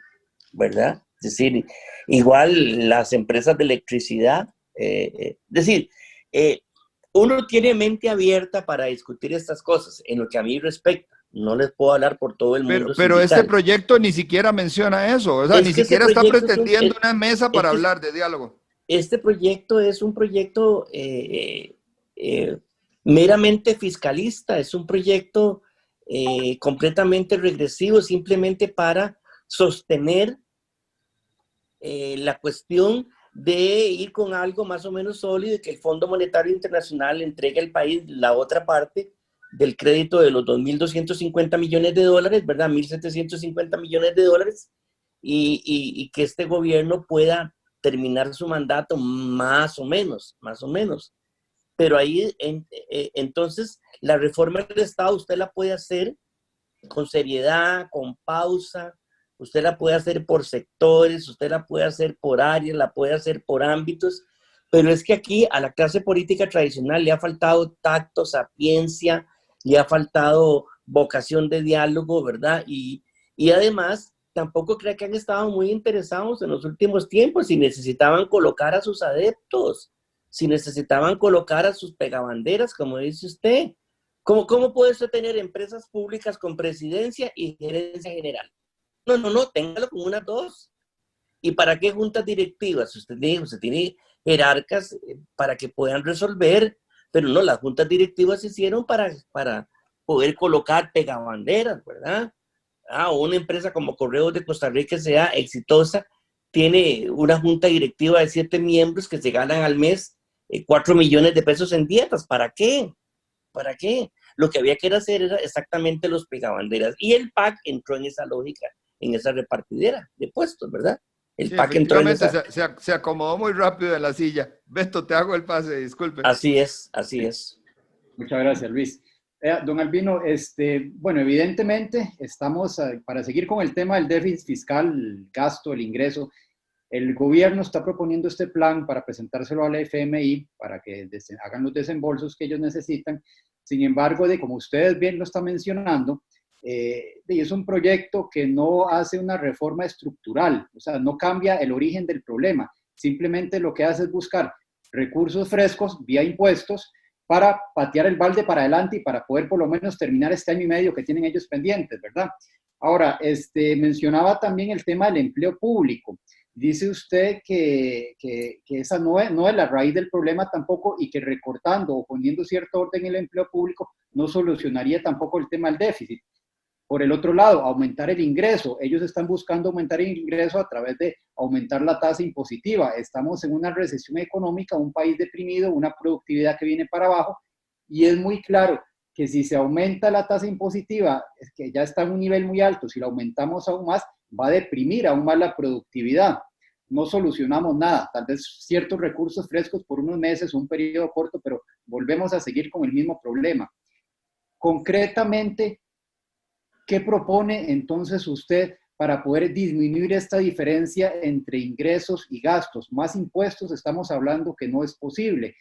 ¿verdad? Es decir, igual las empresas de electricidad. Uno tiene mente abierta para discutir estas cosas, en lo que a mí respecta. No les puedo hablar por todo el mundo. Pero este proyecto ni siquiera menciona eso, o sea, ni siquiera está pretendiendo una mesa para hablar de diálogo. Este proyecto es un proyecto meramente fiscalista, es un proyecto completamente regresivo, simplemente para sostener la cuestión de ir con algo más o menos sólido y que el Fondo Monetario Internacional entregue al país la otra parte del crédito de los 2.250 millones de dólares, ¿verdad? 1.750 millones de dólares y que este gobierno pueda terminar su mandato más o menos. Pero ahí, entonces, la reforma del Estado usted la puede hacer con seriedad, con pausa, usted la puede hacer por sectores, usted la puede hacer por áreas, la puede hacer por ámbitos, pero es que aquí a la clase política tradicional le ha faltado tacto, sapiencia, le ha faltado vocación de diálogo, ¿verdad? Y además, tampoco creo que han estado muy interesados en los últimos tiempos si necesitaban colocar a sus adeptos, si necesitaban colocar a sus pegabanderas, como dice usted. ¿Cómo puede usted tener empresas públicas con presidencia y gerencia general? No, téngalo con unas dos. ¿Y para qué juntas directivas? Usted tiene jerarcas para que puedan resolver, pero no, las juntas directivas se hicieron para poder colocar pegabanderas, ¿verdad? Una empresa como Correos de Costa Rica sea exitosa, tiene una junta directiva de 7 miembros que se ganan al mes 4 millones de pesos en dietas. ¿Para qué? ¿Para qué? Lo que había que hacer era exactamente los pegabanderas. Y el PAC entró en esa lógica, en esa repartidera de puestos, ¿verdad? El PAC entró en esa... se acomodó muy rápido en la silla. Beto, te hago el pase, disculpe. Así es. Muchas gracias, Luis. Don Albino, bueno, evidentemente estamos, para seguir con el tema del déficit fiscal, el gasto, el ingreso, el gobierno está proponiendo este plan para presentárselo a la FMI para que hagan los desembolsos que ellos necesitan. Sin embargo, como ustedes bien lo están mencionando, es un proyecto que no hace una reforma estructural, o sea, no cambia el origen del problema, simplemente lo que hace es buscar recursos frescos vía impuestos para patear el balde para adelante y para poder por lo menos terminar este año y medio que tienen ellos pendientes, ¿verdad? Ahora, mencionaba también el tema del empleo público. Dice usted que esa no es la raíz del problema tampoco y que recortando o poniendo cierto orden en el empleo público no solucionaría tampoco el tema del déficit. Por el otro lado, aumentar el ingreso. Ellos están buscando aumentar el ingreso a través de aumentar la tasa impositiva. Estamos en una recesión económica, un país deprimido, una productividad que viene para abajo y es muy claro que si se aumenta la tasa impositiva, es que ya está en un nivel muy alto, si la aumentamos aún más, va a deprimir aún más la productividad. No solucionamos nada, tal vez ciertos recursos frescos por unos meses, un periodo corto, pero volvemos a seguir con el mismo problema. Concretamente, ¿qué propone entonces usted para poder disminuir esta diferencia entre ingresos y gastos? Más impuestos estamos hablando que no es posible.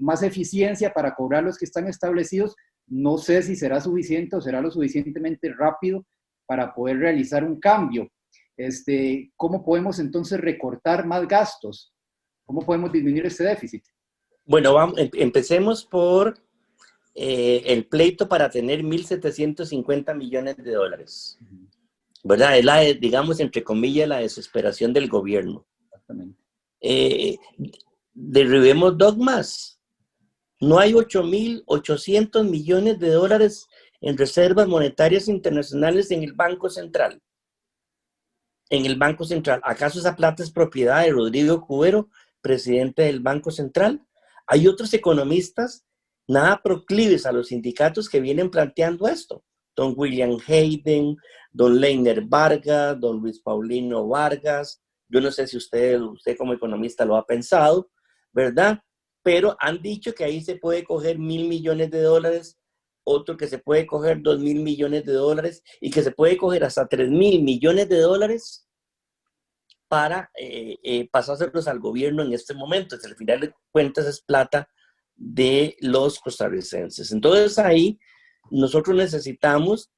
Más eficiencia para cobrar los que están establecidos, no sé si será suficiente o será lo suficientemente rápido para poder realizar un cambio. ¿Cómo podemos entonces recortar más gastos? ¿Cómo podemos disminuir este déficit? Bueno, empecemos por el pleito para tener 1.750 millones de dólares. ¿Verdad? Es digamos, entre comillas, la desesperación del gobierno. Exactamente. Derribemos dogmas. No hay 8.800 millones de dólares en reservas monetarias internacionales en el Banco Central. En el Banco Central. ¿Acaso esa plata es propiedad de Rodrigo Cubero, presidente del Banco Central? Hay otros economistas nada proclives a los sindicatos que vienen planteando esto. don William Hayden, don Leiner Vargas, don Luis Paulino Vargas. Yo no sé si usted como economista lo ha pensado, ¿verdad? Pero han dicho que ahí se puede coger $1.000 millones, otro que se puede coger $2.000 millones y que se puede coger hasta $3.000 millones para pasárselos al gobierno en este momento. Al final de cuentas es plata de los costarricenses. Entonces ahí nosotros necesitamos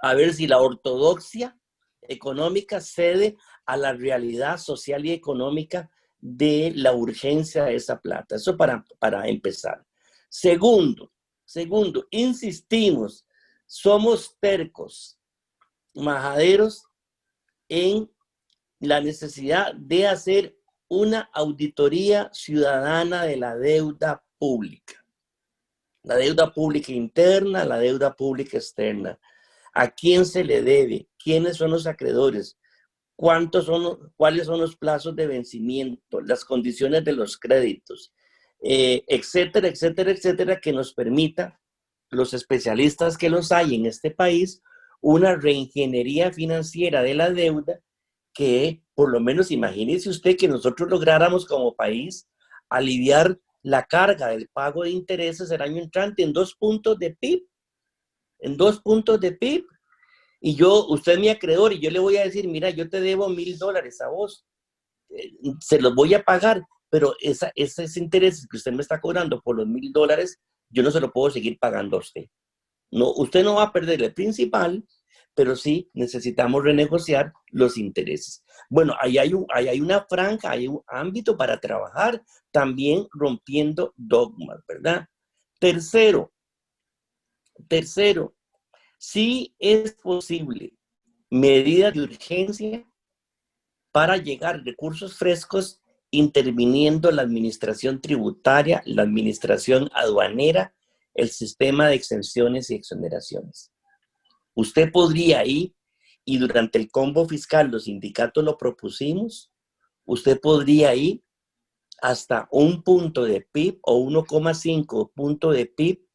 a ver si la ortodoxia económica cede a la realidad social y económica de la urgencia de esa plata. Eso para empezar. Segundo, insistimos, somos tercos, majaderos en la necesidad de hacer una auditoría ciudadana de la deuda pública. La deuda pública interna, la deuda pública externa. ¿A quién se le debe? ¿Quiénes son los acreedores? ¿Cuáles son los plazos de vencimiento? Las condiciones de los créditos, etcétera, etcétera, etcétera, que nos permita, los especialistas que los hay en este país, una reingeniería financiera de la deuda que, por lo menos, imagínese usted que nosotros lográramos como país aliviar la carga del pago de intereses el año entrante en 2 puntos de PIB. En 2 puntos de PIB. Y usted es mi acreedor y yo le voy a decir, mira, yo te debo $1.000 a vos. Se los voy a pagar, pero esos intereses que usted me está cobrando por los $1.000, yo no se lo puedo seguir pagando a usted. No, usted no va a perder el principal, pero sí necesitamos renegociar los intereses. Bueno, ahí hay una franja, hay un ámbito para trabajar, también rompiendo dogmas, ¿verdad? Tercero, sí es posible medidas de urgencia para llegar recursos frescos interviniendo la administración tributaria, la administración aduanera, el sistema de exenciones y exoneraciones. Usted podría ir, y durante el combo fiscal los sindicatos lo propusimos, usted podría ir hasta 1 punto de PIB o 1,5 punto de PIB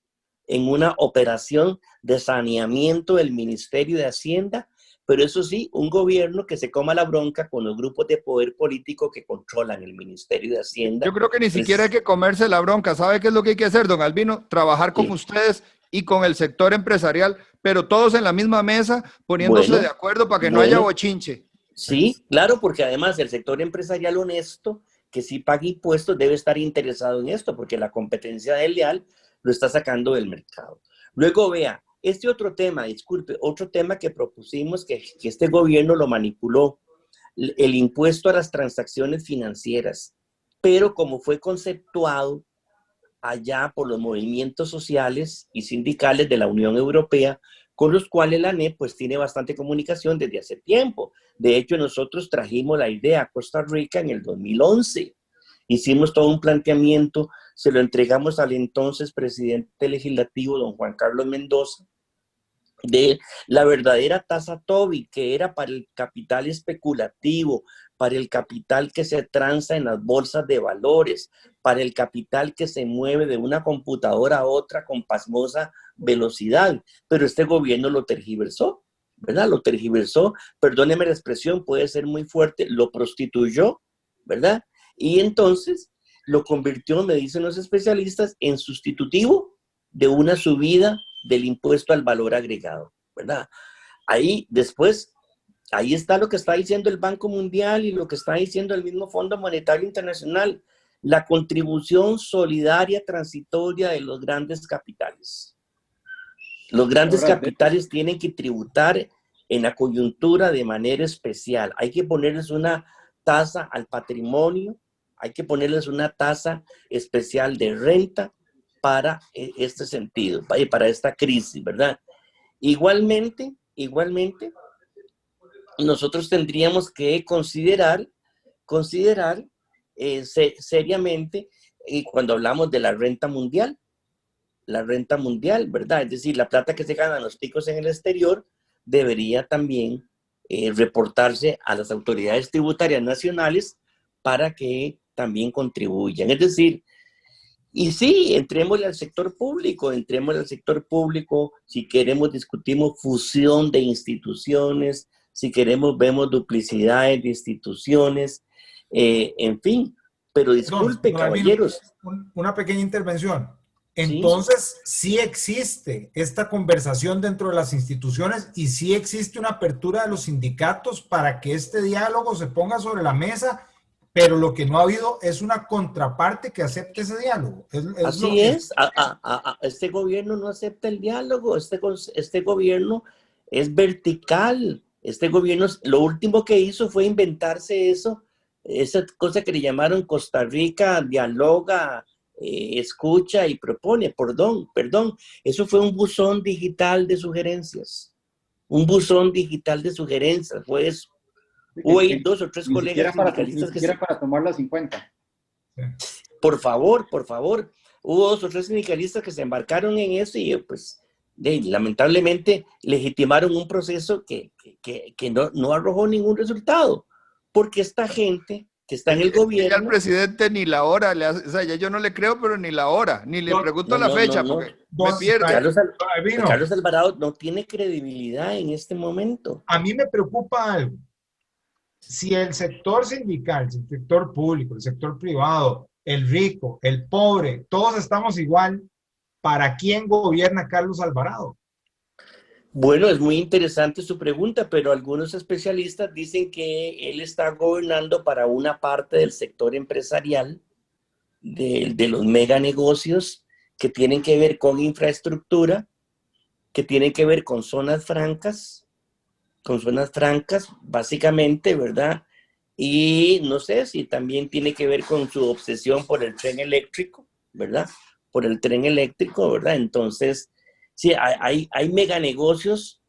en una operación de saneamiento del Ministerio de Hacienda, pero eso sí, un gobierno que se coma la bronca con los grupos de poder político que controlan el Ministerio de Hacienda. Yo creo que ni siquiera hay que comerse la bronca. ¿Sabe qué es lo que hay que hacer, don Albino? Trabajar con ustedes y con el sector empresarial, pero todos en la misma mesa, poniéndose de acuerdo para que no haya bochinche. Sí, claro, porque además el sector empresarial honesto, que sí paga impuestos, debe estar interesado en esto, porque la competencia desleal lo está sacando del mercado. Luego vea, otro tema que propusimos, que este gobierno lo manipuló, el impuesto a las transacciones financieras, pero como fue conceptuado allá por los movimientos sociales y sindicales de la Unión Europea, con los cuales la ANEP pues tiene bastante comunicación desde hace tiempo. De hecho, nosotros trajimos la idea a Costa Rica en el 2011. Hicimos todo un planteamiento, se lo entregamos al entonces presidente legislativo, don Juan Carlos Mendoza, de la verdadera tasa Tobin, que era para el capital especulativo, para el capital que se transa en las bolsas de valores, para el capital que se mueve de una computadora a otra con pasmosa velocidad. Pero este gobierno lo tergiversó, ¿verdad? Lo tergiversó, perdóneme la expresión, puede ser muy fuerte, lo prostituyó, ¿verdad? Y entonces lo convirtió, me dicen los especialistas, en sustitutivo de una subida del impuesto al valor agregado, ¿verdad? Ahí después, ahí está lo que está diciendo el Banco Mundial y lo que está diciendo el mismo Fondo Monetario Internacional, la contribución solidaria transitoria de los grandes capitales. Los grandes capitales tienen que tributar en la coyuntura de manera especial. Hay que ponerles una tasa al patrimonio, hay que ponerles una tasa especial de renta para este sentido, para esta crisis, ¿verdad? Igualmente, nosotros tendríamos que considerar seriamente cuando hablamos de la renta mundial, ¿verdad? Es decir, la plata que se ganan los ticos en el exterior debería también reportarse a las autoridades tributarias nacionales para que también contribuyan. Es decir, Y sí, entrémosle al sector público, si queremos discutimos fusión de instituciones, si queremos vemos duplicidades de instituciones, en fin, pero disculpe, Don Albino, caballeros. una pequeña intervención. Sí, Entonces, sí existe esta conversación dentro de las instituciones y sí existe una apertura de los sindicatos para que este diálogo se ponga sobre la mesa, pero lo que no ha habido es una contraparte que acepte ese diálogo. Es lo así que... es. Este gobierno no acepta el diálogo, este gobierno es vertical. Este gobierno lo último que hizo fue inventarse eso, esa cosa que le llamaron Costa Rica dialoga, escucha y propone. Perdón, eso fue un buzón digital de sugerencias. Un buzón digital de sugerencias, fue eso. Hubo ahí 2 o 3 colegas sindicalistas ni siquiera para tomarlas en cuenta. por favor, hubo 2 o 3 sindicalistas que se embarcaron en eso y pues lamentablemente legitimaron un proceso que no arrojó ningún resultado, porque esta gente que está en el gobierno... Ya al presidente ni la hora, o sea, ya yo no le creo, pero ni la hora, ni le pregunto la fecha, porque me pierde. Carlos Alvarado no tiene credibilidad en este momento. A mí me preocupa algo. Si el sector sindical, el sector público, el sector privado, el rico, el pobre, todos estamos igual, ¿para quién gobierna Carlos Alvarado? Bueno, es muy interesante su pregunta, pero algunos especialistas dicen que él está gobernando para una parte del sector empresarial, de los meganegocios que tienen que ver con infraestructura, que tienen que ver con zonas francas, básicamente, ¿verdad? Y no sé si también tiene que ver con su obsesión por el tren eléctrico, ¿verdad? Por el tren eléctrico, ¿verdad? Entonces, sí, hay meganegocios,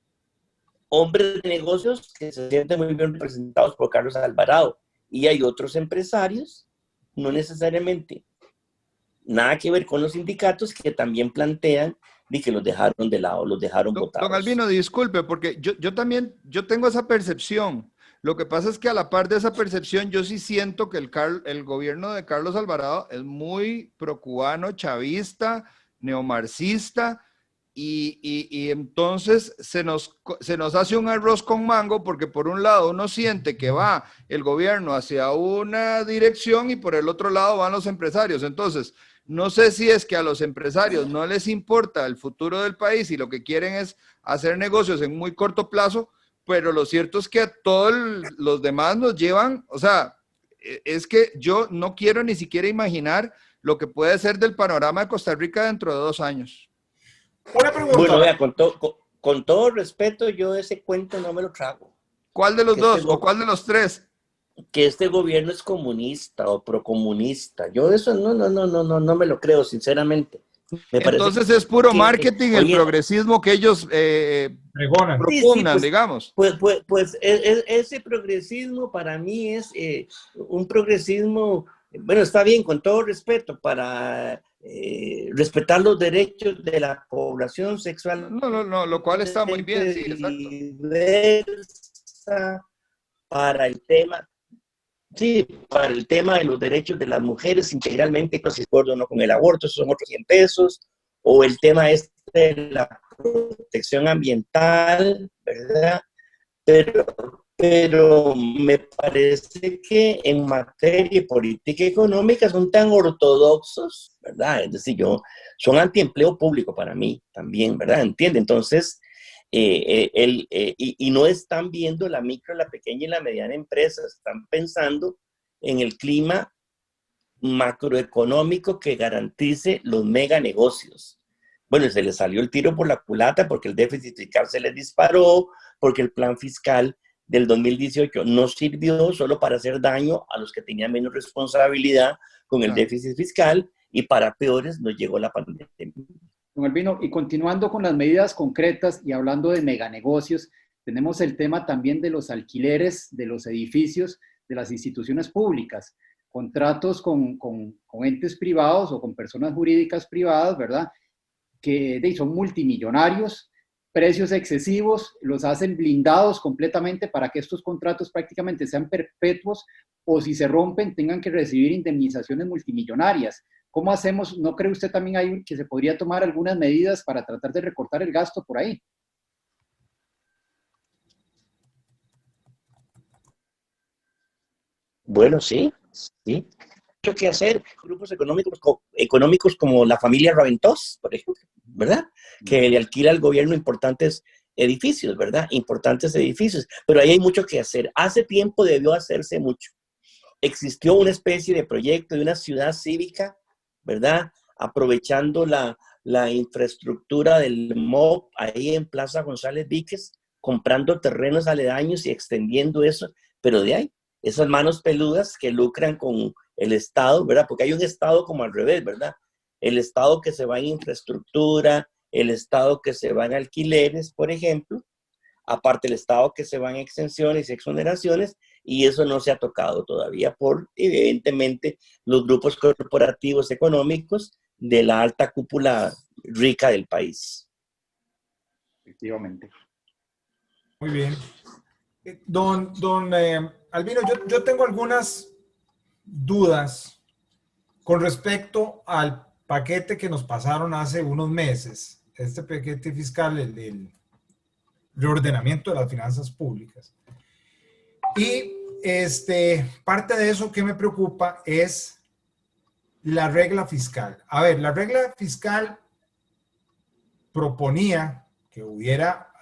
hombres de negocios que se sienten muy bien representados por Carlos Alvarado. Y hay otros empresarios, no necesariamente nada que ver con los sindicatos, que también plantean de que los dejaron de lado, los dejaron botados. Don Albino, disculpe, porque yo también tengo esa percepción. Lo que pasa es que a la par de esa percepción, yo sí siento que el gobierno de Carlos Alvarado es muy procubano, chavista, neomarxista, y entonces se nos hace un arroz con mango, porque por un lado uno siente que va el gobierno hacia una dirección y por el otro lado van los empresarios. Entonces, no sé si es que a los empresarios no les importa el futuro del país y lo que quieren es hacer negocios en muy corto plazo, pero lo cierto es que a todos los demás nos llevan, o sea, es que yo no quiero ni siquiera imaginar lo que puede ser del panorama de Costa Rica dentro de 2 años. Una pregunta. Bueno, vea, con todo respeto, yo ese cuento no me lo trago. ¿Cuál de los dos o cuál de los 3? Que este gobierno es comunista o procomunista. Yo eso no me lo creo, sinceramente. Entonces es puro marketing, el progresismo que ellos propugnan, pues, digamos. Pues ese progresismo para mí es un progresismo, bueno, está bien, con todo respeto, para respetar los derechos de la población sexual. No, lo cual está muy bien, sí, exacto. Diversa, para el tema... Sí, para el tema de los derechos de las mujeres integralmente, no sé si acuerdo o no con el aborto, esos son otros 100 pesos, o el tema de la protección ambiental, ¿verdad? Pero me parece que en materia de política económica son tan ortodoxos, ¿verdad? Es decir, son antiempleo público para mí también, ¿verdad? ¿Entiende? Entonces... y no están viendo la micro, la pequeña y la mediana empresa, están pensando en el clima macroeconómico que garantice los meganegocios. Bueno, se les salió el tiro por la culata porque el déficit fiscal se les disparó, porque el plan fiscal del 2018 no sirvió solo para hacer daño a los que tenían menos responsabilidad con el déficit fiscal, y para peores nos llegó la pandemia. Don Albino, y continuando con las medidas concretas y hablando de meganegocios, tenemos el tema también de los alquileres de los edificios de las instituciones públicas, contratos con entes privados o con personas jurídicas privadas, ¿verdad? Que son multimillonarios, precios excesivos, los hacen blindados completamente para que estos contratos prácticamente sean perpetuos, o si se rompen tengan que recibir indemnizaciones multimillonarias. ¿cómo hacemos? ¿No cree usted también hay que se podría tomar algunas medidas para tratar de recortar el gasto por ahí? Bueno, sí, sí. Mucho que hacer. Grupos económicos como la familia Raventós, por ejemplo, ¿verdad? Que le alquila al gobierno importantes edificios, ¿verdad? Importantes edificios. Pero ahí hay mucho que hacer. Hace tiempo debió hacerse mucho. Existió una especie de proyecto de una ciudad cívica, ¿verdad? Aprovechando la infraestructura del MOB ahí en Plaza González Víquez, comprando terrenos aledaños y extendiendo eso, pero de ahí, esas manos peludas que lucran con el Estado, ¿verdad? Porque hay un Estado como al revés, ¿verdad? El Estado que se va en infraestructura, el Estado que se va en alquileres, por ejemplo, aparte el Estado que se va en exenciones y exoneraciones, y eso no se ha tocado todavía por, evidentemente, los grupos corporativos económicos de la alta cúpula rica del país. Efectivamente. Muy bien. Don Albino, yo tengo algunas dudas con respecto al paquete que nos pasaron hace unos meses, este paquete fiscal, el del reordenamiento de las finanzas públicas. Y parte de eso que me preocupa es la regla fiscal. A ver, la regla fiscal proponía que hubiera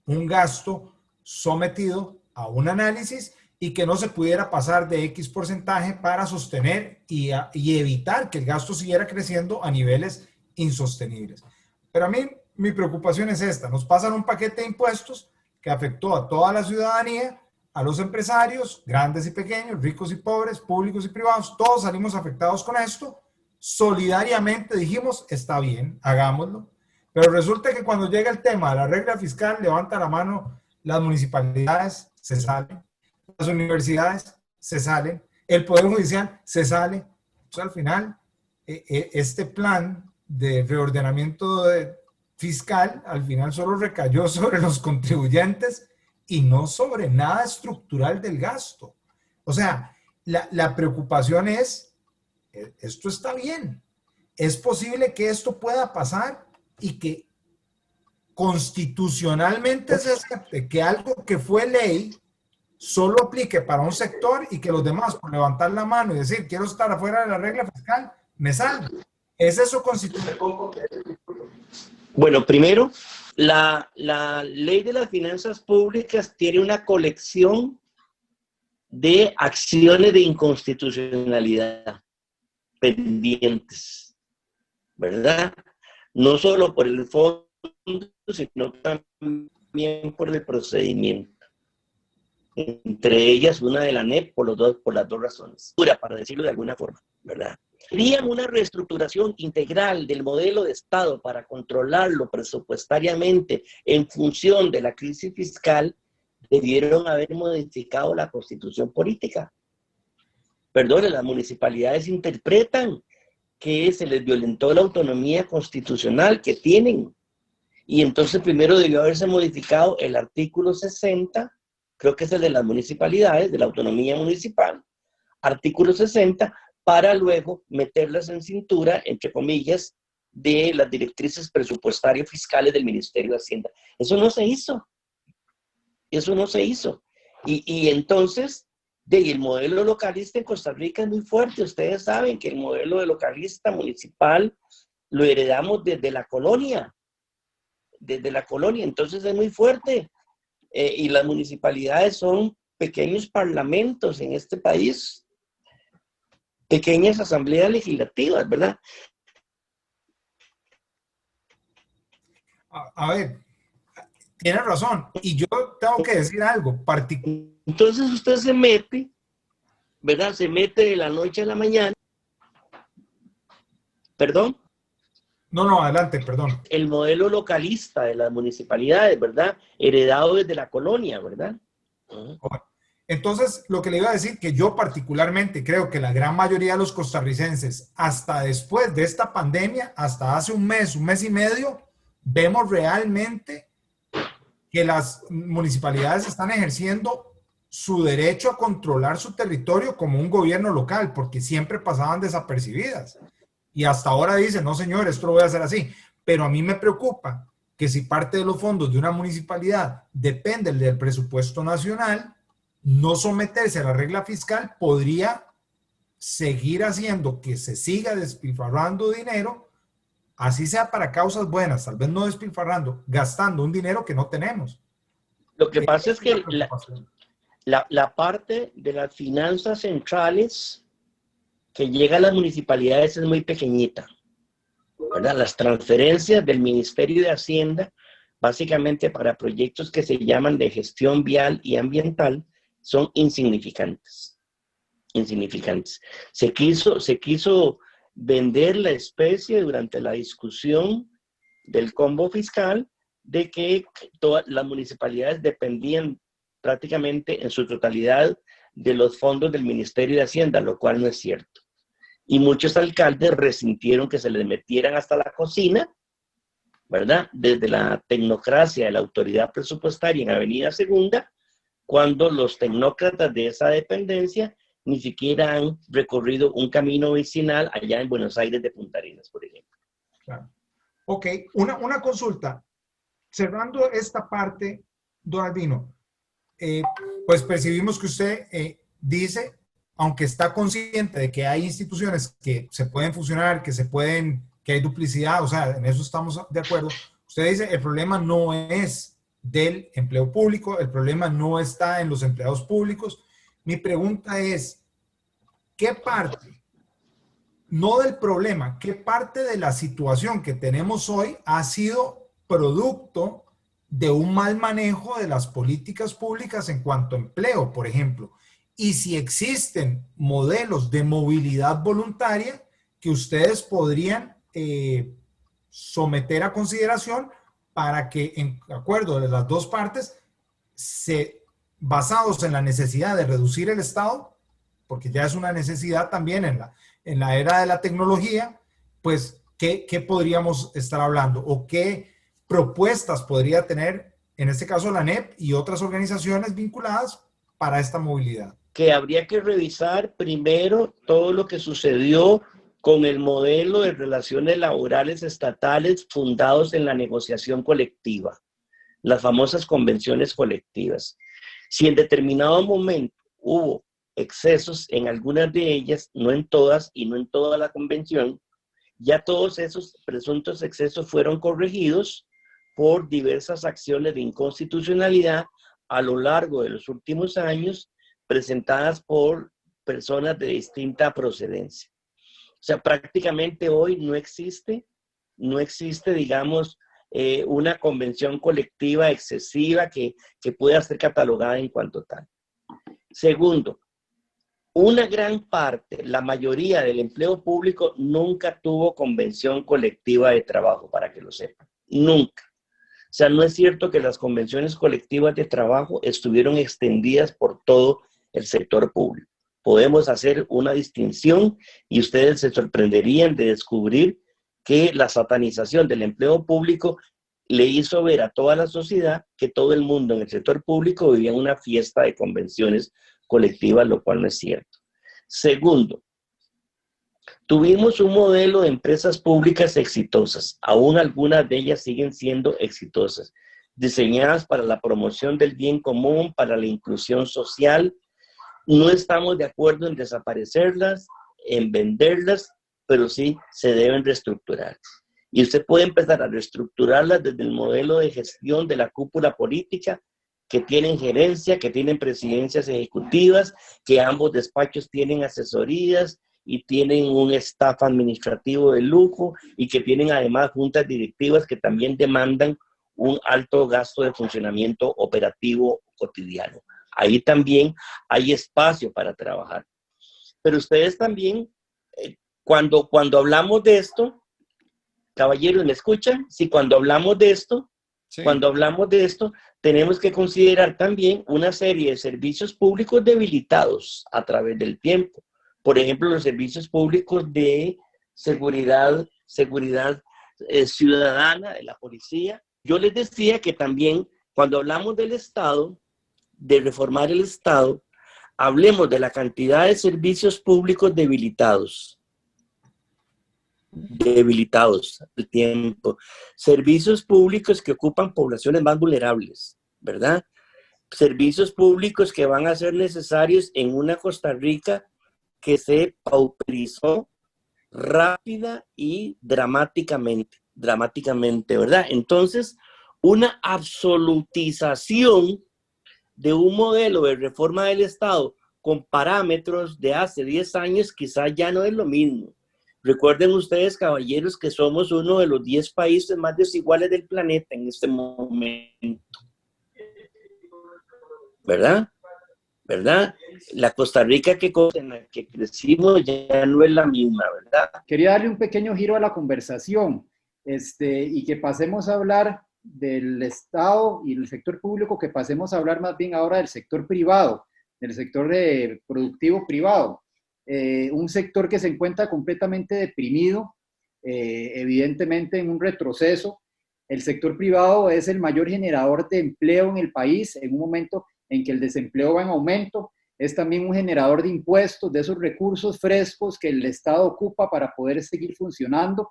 un gasto sometido a un análisis y que no se pudiera pasar de X porcentaje para sostener y evitar que el gasto siguiera creciendo a niveles insostenibles. Pero a mí mi preocupación es esta: nos pasan un paquete de impuestos que afectó a toda la ciudadanía, a los empresarios, grandes y pequeños, ricos y pobres, públicos y privados, todos salimos afectados con esto. Solidariamente dijimos, está bien, hagámoslo. Pero resulta que cuando llega el tema de la regla fiscal, levanta la mano las municipalidades, se salen, las universidades se salen, el Poder Judicial se sale. Entonces, al final, este plan de reordenamiento fiscal, al final solo recayó sobre los contribuyentes y no sobre nada estructural del gasto. O sea, la preocupación es, esto está bien, es posible que esto pueda pasar y que constitucionalmente se acepte que algo que fue ley solo aplique para un sector y que los demás, por levantar la mano y decir, quiero estar afuera de la regla fiscal, me salgan. ¿Es eso constitucional? Bueno, primero, la ley de las finanzas públicas tiene una colección de acciones de inconstitucionalidad pendientes, ¿verdad? No solo por el fondo, sino también por el procedimiento. Entre ellas, una de la NEP por las dos razones. Para decirlo de alguna forma, ¿verdad? Querían una reestructuración integral del modelo de Estado para controlarlo presupuestariamente en función de la crisis fiscal. Debieron haber modificado la Constitución política. Perdón, las municipalidades interpretan que se les violentó la autonomía constitucional que tienen. Y entonces primero debió haberse modificado el artículo 60, creo que es el de las municipalidades, de la autonomía municipal, artículo 60, para luego meterlas en cintura, entre comillas, de las directrices presupuestarias fiscales del Ministerio de Hacienda. Eso no se hizo. Eso no se hizo. Y entonces, el modelo localista en Costa Rica es muy fuerte. Ustedes saben que el modelo de localista municipal lo heredamos desde la colonia. Desde la colonia. Entonces es muy fuerte. Y las municipalidades son pequeños parlamentos en este país. Pequeñas asambleas legislativas, ¿verdad? A ver, tiene razón. Y yo tengo que decir algo particular. Entonces usted se mete, ¿verdad? Se mete de la noche a la mañana. ¿Perdón? No, adelante, perdón. El modelo localista de las municipalidades, ¿verdad? Heredado desde la colonia, ¿verdad? Entonces, lo que le iba a decir, que yo particularmente creo que la gran mayoría de los costarricenses, hasta después de esta pandemia, hasta hace un mes y medio, vemos realmente que las municipalidades están ejerciendo su derecho a controlar su territorio como un gobierno local, porque siempre pasaban desapercibidas. Y hasta ahora dicen, no señor, esto lo voy a hacer así. Pero a mí me preocupa que si parte de los fondos de una municipalidad depende del presupuesto nacional, no someterse a la regla fiscal podría seguir haciendo que se siga despilfarrando dinero, así sea para causas buenas, tal vez no despilfarrando, gastando un dinero que no tenemos. Lo que pasa es que la parte de las finanzas centrales que llega a las municipalidades es muy pequeñita, ¿verdad? Las transferencias del Ministerio de Hacienda, básicamente para proyectos que se llaman de gestión vial y ambiental, son insignificantes. Insignificantes. Se quiso vender la especie durante la discusión del combo fiscal de que todas las municipalidades dependían prácticamente en su totalidad de los fondos del Ministerio de Hacienda, lo cual no es cierto. Y muchos alcaldes resintieron que se les metieran hasta la cocina, ¿verdad? Desde la tecnocracia de la autoridad presupuestaria en Avenida Segunda, cuando los tecnócratas de esa dependencia ni siquiera han recorrido un camino vecinal allá en Buenos Aires de Punta Arenas, por ejemplo. Claro. Ok, una consulta. Cerrando esta parte, don Albino, pues percibimos que usted dice, aunque está consciente de que hay instituciones que se pueden fusionar, que hay duplicidad, o sea, en eso estamos de acuerdo. Usted dice, el problema no es del empleo público, el problema no está en los empleados públicos. Mi pregunta es, ¿qué parte, no del problema, qué parte de la situación que tenemos hoy ha sido producto de un mal manejo de las políticas públicas en cuanto a empleo, por ejemplo? Y si existen modelos de movilidad voluntaria que ustedes podrían someter a consideración para que, en acuerdo de las dos partes, basados en la necesidad de reducir el Estado, porque ya es una necesidad también en la era de la tecnología, pues, ¿qué podríamos estar hablando? ¿O qué propuestas podría tener, en este caso, la ANEP y otras organizaciones vinculadas para esta movilidad? Que habría que revisar primero todo lo que sucedió con el modelo de relaciones laborales estatales fundados en la negociación colectiva, las famosas convenciones colectivas. Si en determinado momento hubo excesos en algunas de ellas, no en todas y no en toda la convención, ya todos esos presuntos excesos fueron corregidos por diversas acciones de inconstitucionalidad a lo largo de los últimos años, presentadas por personas de distinta procedencia. O sea, prácticamente hoy no existe, digamos, una convención colectiva excesiva que pueda ser catalogada en cuanto tal. Segundo, una gran parte, la mayoría del empleo público nunca tuvo convención colectiva de trabajo, para que lo sepan. Nunca. O sea, no es cierto que las convenciones colectivas de trabajo estuvieron extendidas por todo el sector público. Podemos hacer una distinción y ustedes se sorprenderían de descubrir que la satanización del empleo público le hizo ver a toda la sociedad que todo el mundo en el sector público vivía en una fiesta de convenciones colectivas, lo cual no es cierto. Segundo, tuvimos un modelo de empresas públicas exitosas, aún algunas de ellas siguen siendo exitosas, diseñadas para la promoción del bien común, para la inclusión social. No estamos de acuerdo en desaparecerlas, en venderlas, pero sí se deben reestructurar. Y usted puede empezar a reestructurarlas desde el modelo de gestión de la cúpula política, que tienen gerencia, que tienen presidencias ejecutivas, que ambos despachos tienen asesorías y tienen un staff administrativo de lujo y que tienen además juntas directivas que también demandan un alto gasto de funcionamiento operativo cotidiano. Ahí también hay espacio para trabajar. Pero ustedes también, cuando hablamos de esto, caballeros, ¿me escuchan? Sí, cuando hablamos de esto, sí. Cuando hablamos de esto, tenemos que considerar también una serie de servicios públicos debilitados a través del tiempo. Por ejemplo, los servicios públicos de seguridad ciudadana, de la policía. Yo les decía que también, cuando hablamos del Estado, de reformar el Estado, hablemos de la cantidad de servicios públicos debilitados. Debilitados el tiempo. Servicios públicos que ocupan poblaciones más vulnerables, ¿verdad? Servicios públicos que van a ser necesarios en una Costa Rica que se pauperizó rápida y dramáticamente, ¿verdad? Entonces, una absolutización de un modelo de reforma del Estado con parámetros de hace 10 años quizá ya no es lo mismo. Recuerden ustedes, caballeros, que somos uno de los 10 países más desiguales del planeta en este momento. ¿Verdad? ¿Verdad? La Costa Rica en la que crecimos ya no es la misma, ¿verdad? Quería darle un pequeño giro a la conversación y que pasemos a hablar del Estado y del sector público, que pasemos a hablar más bien ahora del sector privado, del sector productivo privado. Un sector que se encuentra completamente deprimido, evidentemente en un retroceso. El sector privado es el mayor generador de empleo en el país en un momento en que el desempleo va en aumento. Es también un generador de impuestos, de esos recursos frescos que el Estado ocupa para poder seguir funcionando,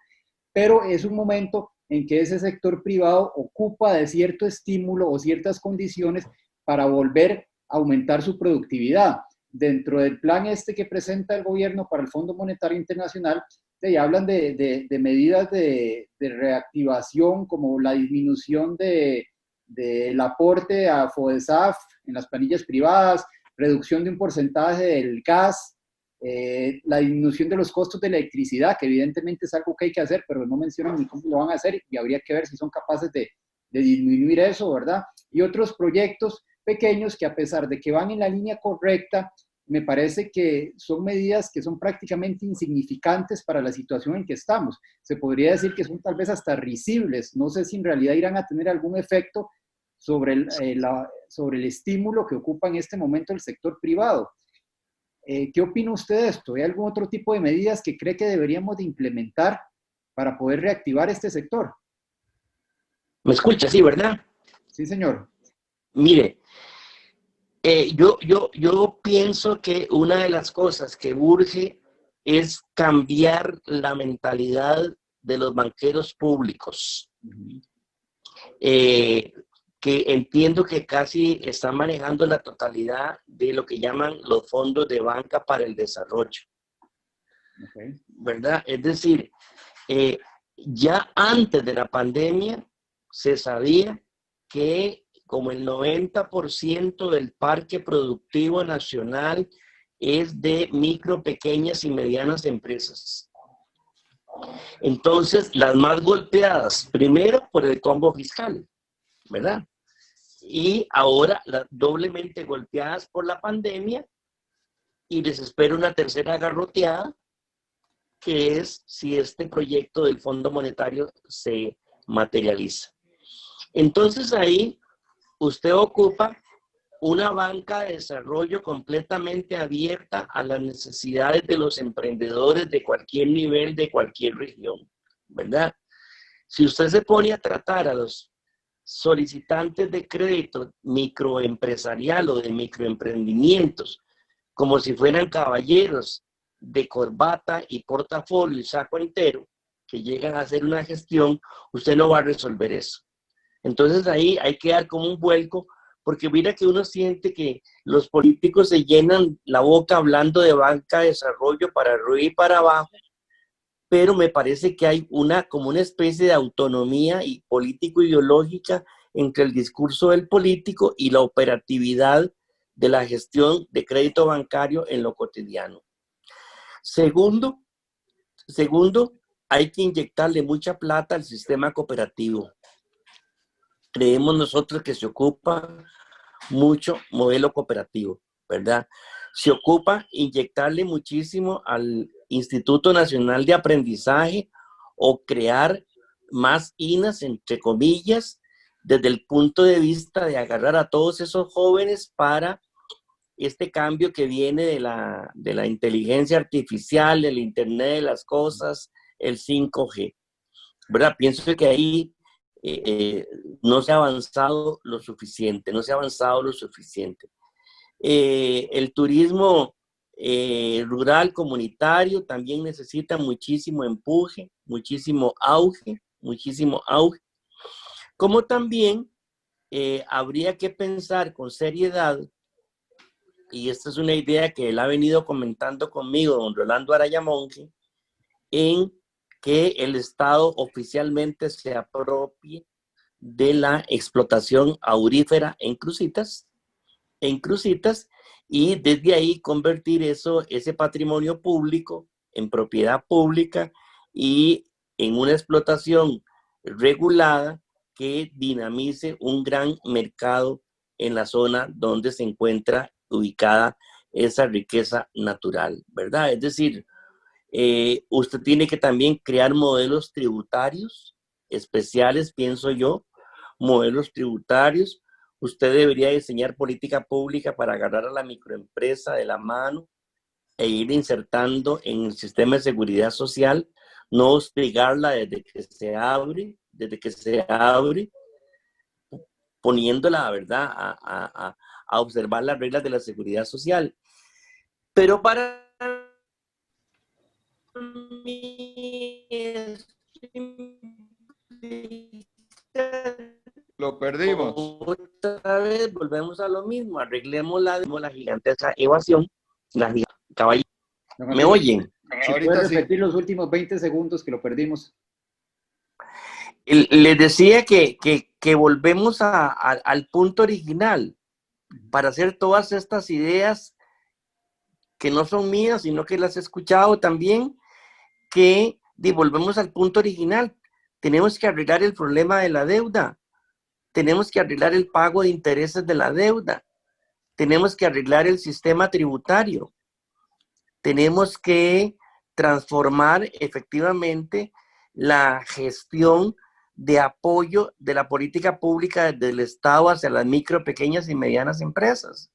pero es un momento en que ese sector privado ocupa de cierto estímulo o ciertas condiciones para volver a aumentar su productividad. Dentro del plan que presenta el gobierno para el Fondo Monetario Internacional, hablan de medidas de reactivación, como la disminución del aporte a FODESAF en las planillas privadas, reducción de un porcentaje del gas, la disminución de los costos de la electricidad, que evidentemente es algo que hay que hacer, pero no mencionan ni cómo lo van a hacer y habría que ver si son capaces de disminuir eso, ¿verdad? Y otros proyectos pequeños que, a pesar de que van en la línea correcta, me parece que son medidas que son prácticamente insignificantes para la situación en que estamos. Se podría decir que son tal vez hasta risibles. No sé si en realidad irán a tener algún efecto sobre el estímulo que ocupa en este momento el sector privado. ¿Qué opina usted de esto? ¿Hay algún otro tipo de medidas que cree que deberíamos de implementar para poder reactivar este sector? ¿Me escucha? Sí, ¿verdad? Sí, señor. Mire, yo pienso que una de las cosas que urge es cambiar la mentalidad de los banqueros públicos, que entiendo que casi están manejando la totalidad de lo que llaman los fondos de banca para el desarrollo. Okay. ¿Verdad? Es decir, ya antes de la pandemia se sabía que como el 90% del parque productivo nacional es de micro, pequeñas y medianas empresas. Entonces, las más golpeadas, primero por el combo fiscal, ¿verdad? Y ahora las doblemente golpeadas por la pandemia, y les espera una tercera garroteada, que es si este proyecto del Fondo Monetario se materializa. Entonces ahí usted ocupa una banca de desarrollo completamente abierta a las necesidades de los emprendedores de cualquier nivel, de cualquier región, ¿verdad? Si usted se pone a tratar a los solicitantes de crédito microempresarial o de microemprendimientos como si fueran caballeros de corbata y portafolio y saco entero, que llegan a hacer una gestión, usted no va a resolver eso. Entonces ahí hay que dar como un vuelco, porque mira que uno siente que los políticos se llenan la boca hablando de banca de desarrollo para arriba y para abajo, pero me parece que hay como una especie de autonomía y político-ideológica entre el discurso del político y la operatividad de la gestión de crédito bancario en lo cotidiano. Segundo, hay que inyectarle mucha plata al sistema cooperativo. Creemos nosotros que se ocupa mucho modelo cooperativo, ¿verdad? Se ocupa inyectarle muchísimo al Instituto Nacional de Aprendizaje o crear más INAs, entre comillas, desde el punto de vista de agarrar a todos esos jóvenes para este cambio que viene de la inteligencia artificial, del Internet de las cosas, el 5G, ¿verdad? Pienso que ahí no se ha avanzado lo suficiente, El turismo rural comunitario también necesita muchísimo empuje, muchísimo auge, como también habría que pensar con seriedad, y esta es una idea que él ha venido comentando conmigo, don Rolando Araya Monge, en que el Estado oficialmente se apropie de la explotación aurífera en Cruzitas, y desde ahí convertir ese patrimonio público en propiedad pública y en una explotación regulada que dinamice un gran mercado en la zona donde se encuentra ubicada esa riqueza natural, ¿verdad? Es decir, usted tiene que también crear modelos tributarios especiales, pienso yo, modelos tributarios. Usted debería diseñar política pública para agarrar a la microempresa de la mano e ir insertando en el sistema de seguridad social, no hostigarla desde que se abre, poniéndola, ¿verdad?, a observar las reglas de la seguridad social. Pero para mí Lo perdimos. Otra vez volvemos a lo mismo, arreglemos la gigantesca evasión, caballero. ¿Me oyen? Si puede repetir los últimos 20 segundos que lo perdimos. Les decía que volvemos al punto original para hacer todas estas ideas que no son mías, sino que las he escuchado también, que volvemos al punto original. Tenemos que arreglar el problema de la deuda. Tenemos que arreglar el pago de intereses de la deuda. Tenemos que arreglar el sistema tributario. Tenemos que transformar efectivamente la gestión de apoyo de la política pública desde el Estado hacia las micro, pequeñas y medianas empresas.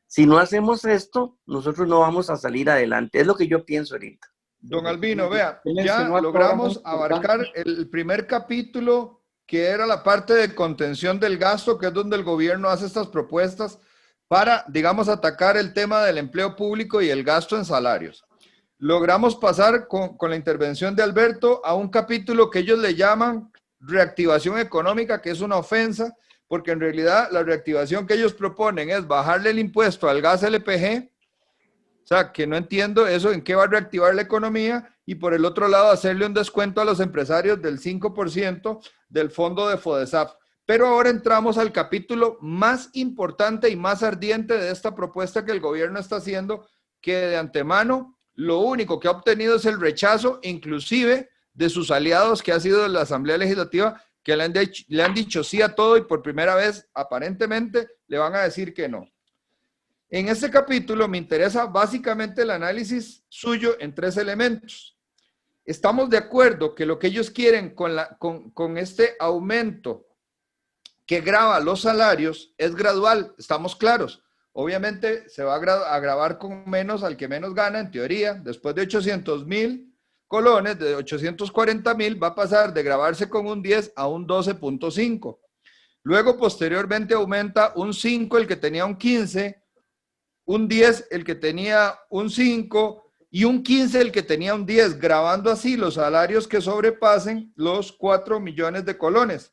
Si no hacemos esto, nosotros no vamos a salir adelante. Es lo que yo pienso ahorita. Don Albino, vea, ya logramos abarcar el primer capítulo, que era la parte de contención del gasto, que es donde el gobierno hace estas propuestas para, digamos, atacar el tema del empleo público y el gasto en salarios. Logramos pasar con la intervención de Alberto a un capítulo que ellos le llaman reactivación económica, que es una ofensa, porque en realidad la reactivación que ellos proponen es bajarle el impuesto al gas LPG. O sea, que no entiendo eso, en qué va a reactivar la economía, y por el otro lado hacerle un descuento a los empresarios del 5% del fondo de FODESAF. Pero ahora entramos al capítulo más importante y más ardiente de esta propuesta que el gobierno está haciendo, que de antemano lo único que ha obtenido es el rechazo, inclusive de sus aliados, que ha sido de la Asamblea Legislativa, que le han dicho sí a todo y por primera vez aparentemente le van a decir que no. En este capítulo me interesa básicamente el análisis suyo en 3 elementos. Estamos de acuerdo que lo que ellos quieren con este aumento que grava los salarios es gradual, estamos claros. Obviamente se va a gravar con menos al que menos gana, en teoría. Después de 800,000 colones, de 840,000, va a pasar de gravarse con un 10 a un 12.5. Luego, posteriormente, aumenta un 5 el que tenía un 15, un 10 el que tenía un 5 y un 15 el que tenía un 10, gravando así los salarios que sobrepasen los 4 millones de colones.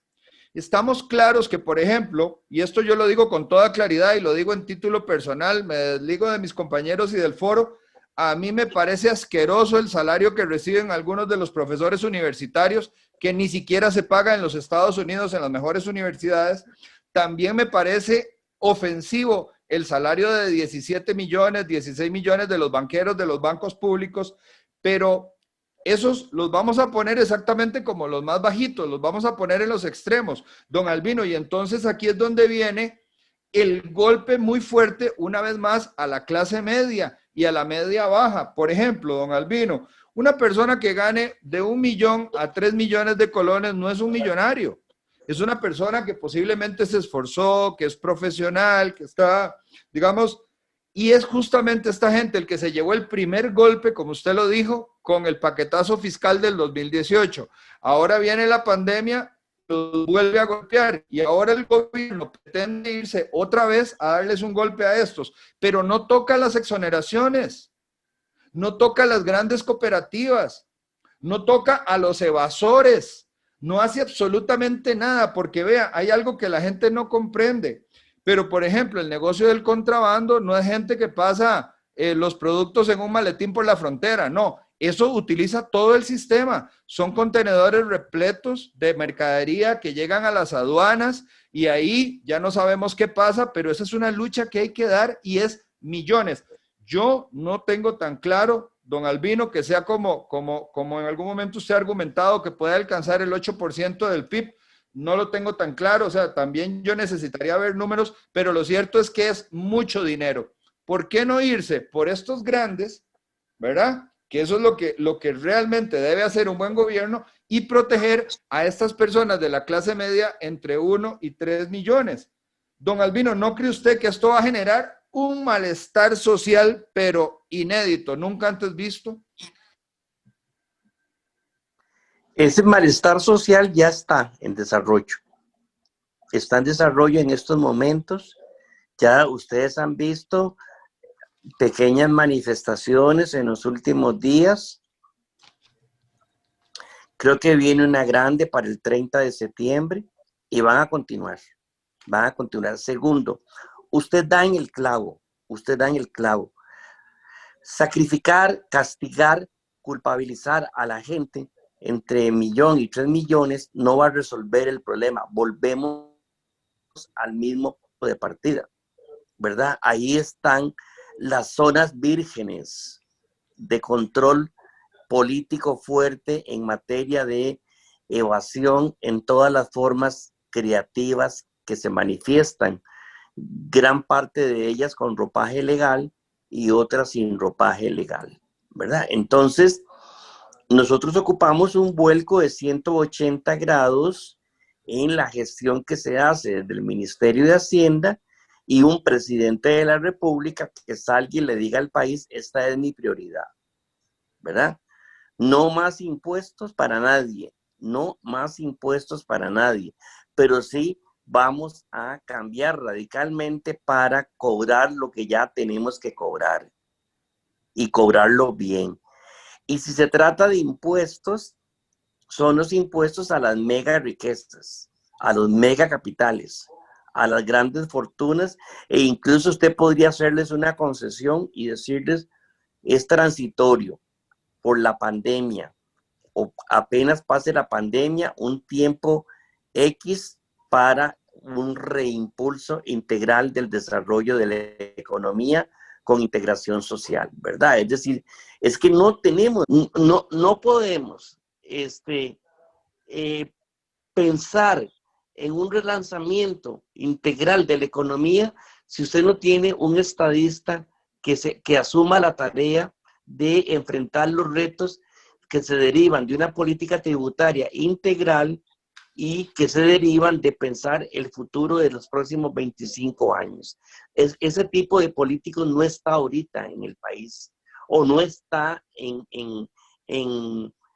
Estamos claros que, por ejemplo, y esto yo lo digo con toda claridad y lo digo en título personal, me desligo de mis compañeros y del foro, a mí me parece asqueroso el salario que reciben algunos de los profesores universitarios, que ni siquiera se paga en los Estados Unidos en las mejores universidades. También me parece ofensivo el salario de 17 millones, 16 millones de los banqueros de los bancos públicos, pero esos los vamos a poner exactamente como los más bajitos, los vamos a poner en los extremos, don Albino, y entonces aquí es donde viene el golpe muy fuerte, una vez más, a la clase media y a la media baja. Por ejemplo, don Albino, una persona que gane de 1 millón a 3 millones de colones no es un millonario. Es una persona que posiblemente se esforzó, que es profesional, que está, digamos, y es justamente esta gente el que se llevó el primer golpe, como usted lo dijo, con el paquetazo fiscal del 2018. Ahora viene la pandemia, los vuelve a golpear y ahora el gobierno pretende irse otra vez a darles un golpe a estos, pero no toca las exoneraciones, no toca las grandes cooperativas, no toca a los evasores, no hace absolutamente nada, porque vea, hay algo que la gente no comprende, pero por ejemplo, el negocio del contrabando no es gente que pasa los productos en un maletín por la frontera, no, eso utiliza todo el sistema, son contenedores repletos de mercadería que llegan a las aduanas y ahí ya no sabemos qué pasa, pero esa es una lucha que hay que dar y es millones. Yo no tengo tan claro, don Albino, que sea como en algún momento usted ha argumentado que puede alcanzar el 8% del PIB, no lo tengo tan claro, o sea, también yo necesitaría ver números, pero lo cierto es que es mucho dinero. ¿Por qué no irse por estos grandes, verdad? Que eso es lo que realmente debe hacer un buen gobierno y proteger a estas personas de la clase media entre 1 y 3 millones. Don Albino, ¿no cree usted que esto va a generar un malestar social, pero inédito, nunca antes visto? Ese malestar social ya está en desarrollo. Está en desarrollo en estos momentos. Ya ustedes han visto pequeñas manifestaciones en los últimos días. Creo que viene una grande para el 30 de septiembre y van a continuar. Van a continuar. Segundo, usted da en el clavo. Usted da en el clavo. Sacrificar, castigar, culpabilizar a la gente entre 1 millón y 3 millones no va a resolver el problema. Volvemos al mismo punto de partida, ¿verdad? Ahí están las zonas vírgenes de control político fuerte en materia de evasión en todas las formas creativas que se manifiestan, gran parte de ellas con ropaje legal y otras sin ropaje legal, ¿verdad? Entonces, nosotros ocupamos un vuelco de 180 grados en la gestión que se hace desde el Ministerio de Hacienda y un presidente de la República que salga y le diga al país, esta es mi prioridad, ¿verdad? No más impuestos para nadie, no más impuestos para nadie, pero sí vamos a cambiar radicalmente para cobrar lo que ya tenemos que cobrar y cobrarlo bien. Y si se trata de impuestos, son los impuestos a las mega riquezas, a los mega capitales, a las grandes fortunas, e incluso usted podría hacerles una concesión y decirles, es transitorio por la pandemia, o apenas pase la pandemia, un tiempo X para un reimpulso integral del desarrollo de la economía con integración social, ¿verdad? Es decir, es que no tenemos, no podemos pensar en un relanzamiento integral de la economía si usted no tiene un estadista que asuma la tarea de enfrentar los retos que se derivan de una política tributaria integral y que se derivan de pensar el futuro de los próximos 25 años. Ese tipo de políticos no está ahorita en el país o no está en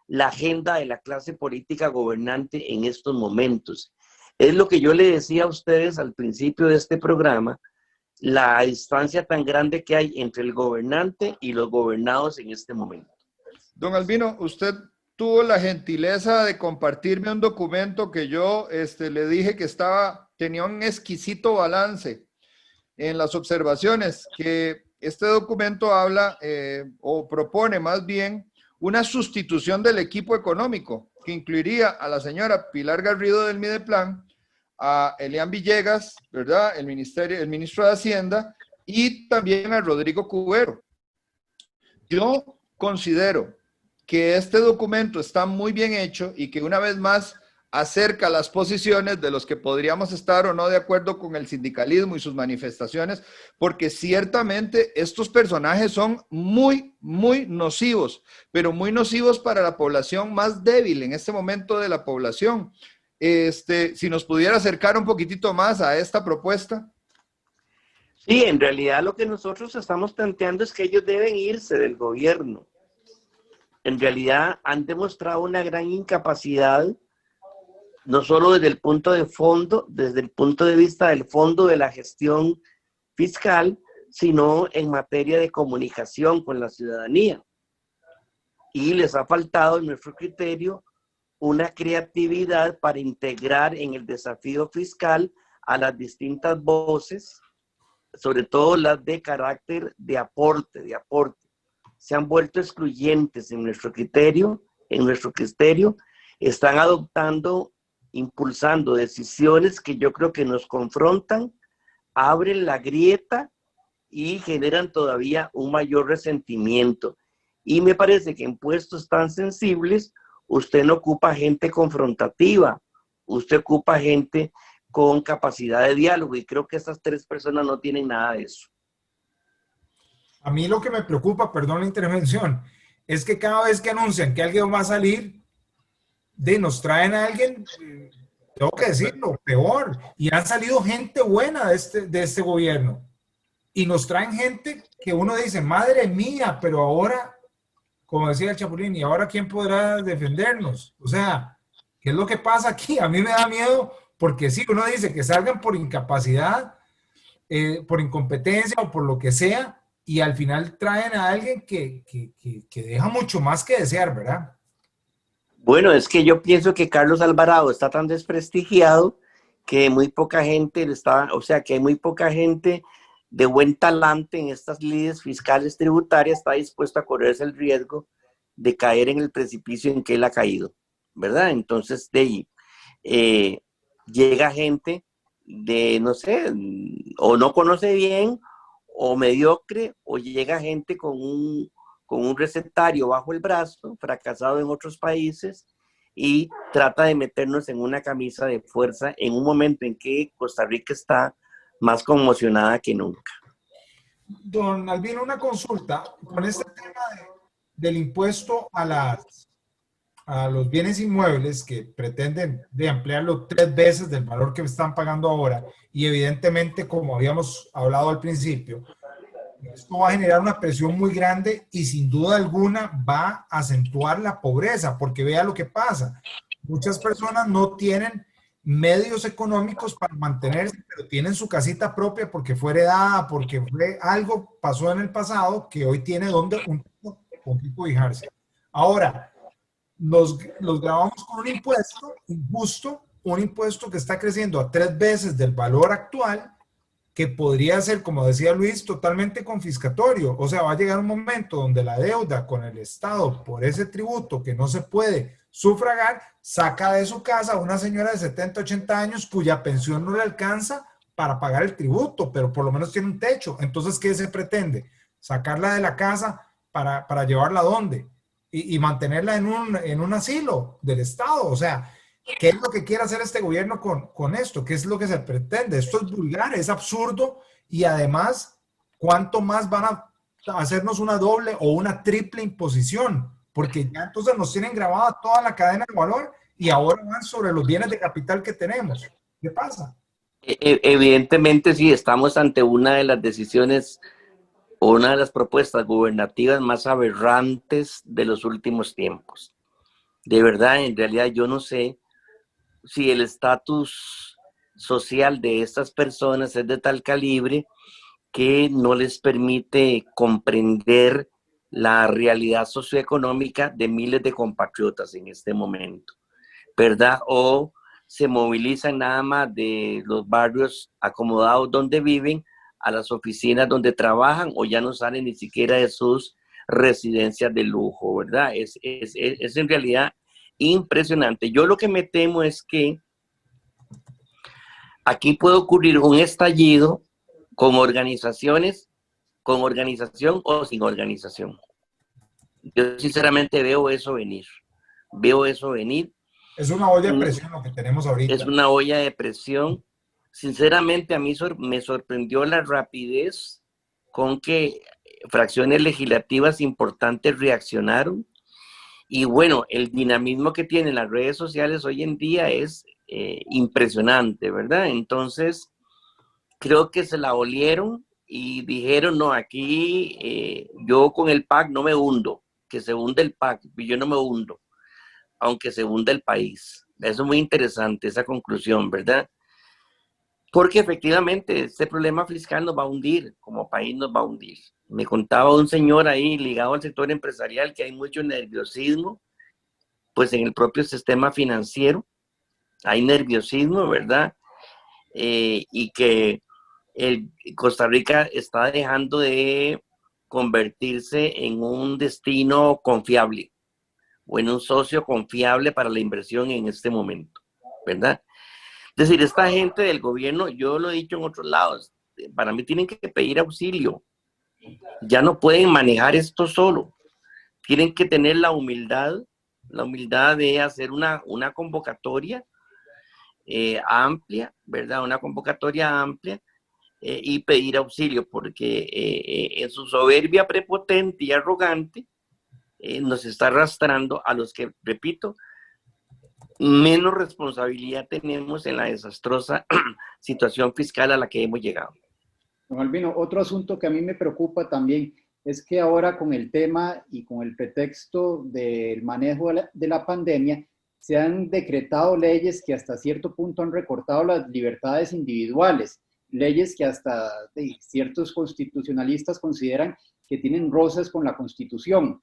la agenda de la clase política gobernante en estos momentos. Es lo que yo le decía a ustedes al principio de este programa, la distancia tan grande que hay entre el gobernante y los gobernados en este momento. Don Albino, usted tuvo la gentileza de compartirme un documento que yo le dije que tenía un exquisito balance en las observaciones, que este documento habla o propone más bien una sustitución del equipo económico, que incluiría a la señora Pilar Garrido del Mideplan, a Elian Villegas, ¿verdad? El ministro de Hacienda, y también a Rodrigo Cubero. Yo considero que este documento está muy bien hecho y que una vez más acerca las posiciones de los que podríamos estar o no de acuerdo con el sindicalismo y sus manifestaciones, porque ciertamente estos personajes son muy, muy nocivos, pero muy nocivos para la población más débil en este momento de la población. Si nos pudiera acercar un poquitito más a esta propuesta. Sí, en realidad lo que nosotros estamos planteando es que ellos deben irse del gobierno. En realidad han demostrado una gran incapacidad no solo desde el punto de fondo, desde el punto de vista del fondo de la gestión fiscal, sino en materia de comunicación con la ciudadanía. Y les ha faltado, en nuestro criterio, una creatividad para integrar en el desafío fiscal a las distintas voces, sobre todo las de carácter de aporte. Se han vuelto excluyentes en nuestro criterio, están adoptando, impulsando decisiones que yo creo que nos confrontan, abren la grieta y generan todavía un mayor resentimiento. Y me parece que en puestos tan sensibles, usted no ocupa gente confrontativa, usted ocupa gente con capacidad de diálogo, y creo que estas tres personas no tienen nada de eso. A mí lo que me preocupa, perdón la intervención, es que cada vez que anuncian que alguien va a salir, nos traen a alguien, tengo que decirlo, peor, y han salido gente buena de este gobierno, y nos traen gente que uno dice, madre mía, pero ahora, como decía el Chapulín, ¿y ahora quién podrá defendernos? O sea, ¿qué es lo que pasa aquí? A mí me da miedo, porque sí, uno dice que salgan por incapacidad, por incompetencia o por lo que sea, y al final traen a alguien que deja mucho más que desear, ¿verdad? Bueno, es que yo pienso que Carlos Alvarado está tan desprestigiado que muy poca gente que hay muy poca gente de buen talante en estas lides fiscales tributarias está dispuesta a correrse el riesgo de caer en el precipicio en que él ha caído, ¿verdad? Entonces, de ahí llega gente de, no sé, o no conoce bien, o mediocre, o llega gente con un recetario bajo el brazo, fracasado en otros países, y trata de meternos en una camisa de fuerza en un momento en que Costa Rica está más conmocionada que nunca. Don Albino, una consulta. Con este tema del impuesto a los bienes inmuebles que pretenden de ampliarlo 3 veces del valor que están pagando ahora, y evidentemente, como habíamos hablado al principio, esto va a generar una presión muy grande y sin duda alguna va a acentuar la pobreza, porque vea lo que pasa. Muchas personas no tienen medios económicos para mantenerse, pero tienen su casita propia porque fue heredada, porque algo pasó en el pasado que hoy tiene donde un tipo cobijarse. Ahora, los grabamos con un impuesto injusto, un impuesto que está creciendo a 3 veces del valor actual, que podría ser, como decía Luis, totalmente confiscatorio. O sea, va a llegar un momento donde la deuda con el Estado por ese tributo que no se puede sufragar, saca de su casa a una señora de 70, 80 años cuya pensión no le alcanza para pagar el tributo, pero por lo menos tiene un techo. Entonces, ¿qué se pretende? Sacarla de la casa para llevarla a dónde? Y mantenerla en un asilo del Estado. O sea, ¿qué es lo que quiere hacer este gobierno con esto? ¿Qué es lo que se pretende? Esto es vulgar, es absurdo, y además, ¿cuánto más van a hacernos una doble o una triple imposición? Porque ya entonces nos tienen grabada toda la cadena de valor y ahora van sobre los bienes de capital que tenemos. ¿Qué pasa? Evidentemente sí, estamos ante una de las decisiones o una de las propuestas gubernativas más aberrantes de los últimos tiempos. De verdad, en realidad yo no sé si el estatus social de estas personas es de tal calibre que no les permite comprender la realidad socioeconómica de miles de compatriotas en este momento, ¿verdad? O se movilizan nada más de los barrios acomodados donde viven a las oficinas donde trabajan, o ya no salen ni siquiera de sus residencias de lujo, ¿verdad? Es en realidad impresionante. Yo lo que me temo es que aquí puede ocurrir un estallido con organizaciones, con organización o sin organización. Yo sinceramente veo eso venir. Veo eso venir. Es una olla de presión lo que tenemos ahorita. Es una olla de presión. Sinceramente, a mí me sorprendió la rapidez con que fracciones legislativas importantes reaccionaron. Y bueno, el dinamismo que tienen las redes sociales hoy en día es impresionante, ¿verdad? Entonces, creo que se la olieron y dijeron, no, aquí yo con el PAC no me hundo, que se hunde el PAC, y yo no me hundo, aunque se hunda el país. Eso es muy interesante, esa conclusión, ¿verdad? Porque efectivamente este problema fiscal nos va a hundir, como país nos va a hundir. Me contaba un señor ahí ligado al sector empresarial que hay mucho nerviosismo, pues en el propio sistema financiero hay nerviosismo, ¿verdad? Y que Costa Rica está dejando de convertirse en un destino confiable o en un socio confiable para la inversión en este momento, ¿verdad? Es decir, esta gente del gobierno, yo lo he dicho en otros lados, para mí tienen que pedir auxilio. Ya no pueden manejar esto solo. Tienen que tener la humildad de hacer una convocatoria amplia, ¿verdad? Una convocatoria amplia y pedir auxilio, porque en su soberbia prepotente y arrogante nos está arrastrando a los que, repito, menos responsabilidad tenemos en la desastrosa situación fiscal a la que hemos llegado. Don Albino, otro asunto que a mí me preocupa también es que ahora con el tema y con el pretexto del manejo de la pandemia, se han decretado leyes que hasta cierto punto han recortado las libertades individuales, leyes que hasta ciertos constitucionalistas consideran que tienen roces con la Constitución.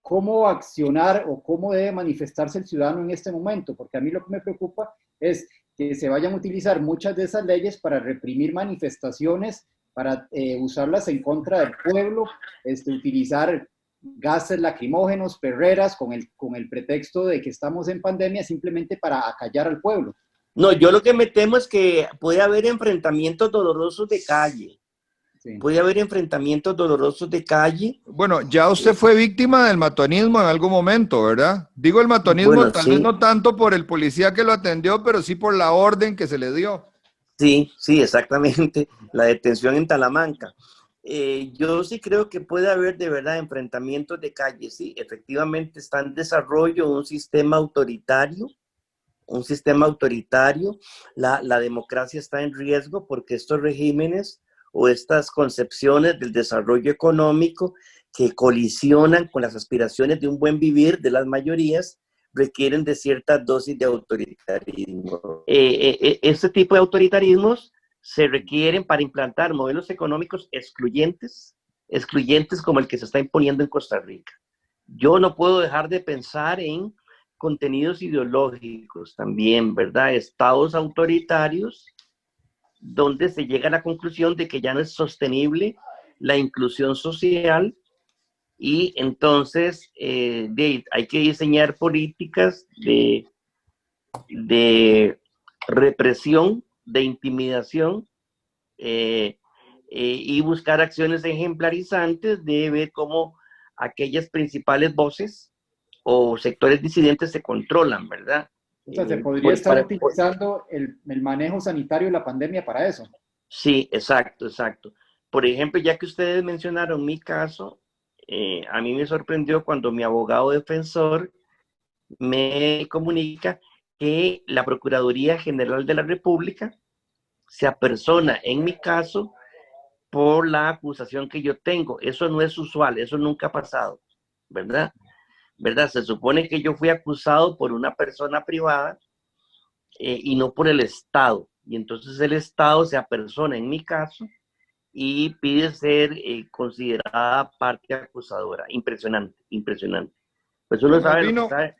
¿Cómo accionar o cómo debe manifestarse el ciudadano en este momento? Porque a mí lo que me preocupa es que se vayan a utilizar muchas de esas leyes para reprimir manifestaciones, para usarlas en contra del pueblo, utilizar gases lacrimógenos, perreras, con el pretexto de que estamos en pandemia, simplemente para acallar al pueblo. No, yo lo que me temo es que puede haber enfrentamientos dolorosos de calle. Sí. Puede haber enfrentamientos dolorosos de calle. Bueno, ya usted fue víctima del matonismo en algún momento, ¿verdad? Digo el matonismo, bueno, tal vez no tanto por el policía que lo atendió, pero sí por la orden que se le dio. Sí, sí, exactamente. La detención en Talamanca. Yo sí creo que puede haber de verdad enfrentamientos de calle. Sí, efectivamente está en desarrollo un sistema autoritario. La democracia está en riesgo porque estos regímenes o estas concepciones del desarrollo económico que colisionan con las aspiraciones de un buen vivir de las mayorías requieren de cierta dosis de autoritarismo. Este tipo de autoritarismos se requieren para implantar modelos económicos excluyentes como el que se está imponiendo en Costa Rica. Yo no puedo dejar de pensar en contenidos ideológicos también, ¿verdad? Estados autoritarios donde se llega a la conclusión de que ya no es sostenible la inclusión social y entonces hay que diseñar políticas de represión, de intimidación y buscar acciones ejemplarizantes de ver cómo aquellas principales voces o sectores disidentes se controlan, ¿verdad? O sea, se podría estar utilizando el manejo sanitario de la pandemia para eso. Sí, exacto. Por ejemplo, ya que ustedes mencionaron mi caso, a mí me sorprendió cuando mi abogado defensor me comunica que la Procuraduría General de la República se apersona en mi caso por la acusación que yo tengo. Eso no es usual, eso nunca ha pasado, ¿verdad? Se supone que yo fui acusado por una persona privada y no por el Estado. Y entonces el Estado se apersona en mi caso y pide ser considerada parte acusadora. Impresionante. Pues uno sabe lo que sabe.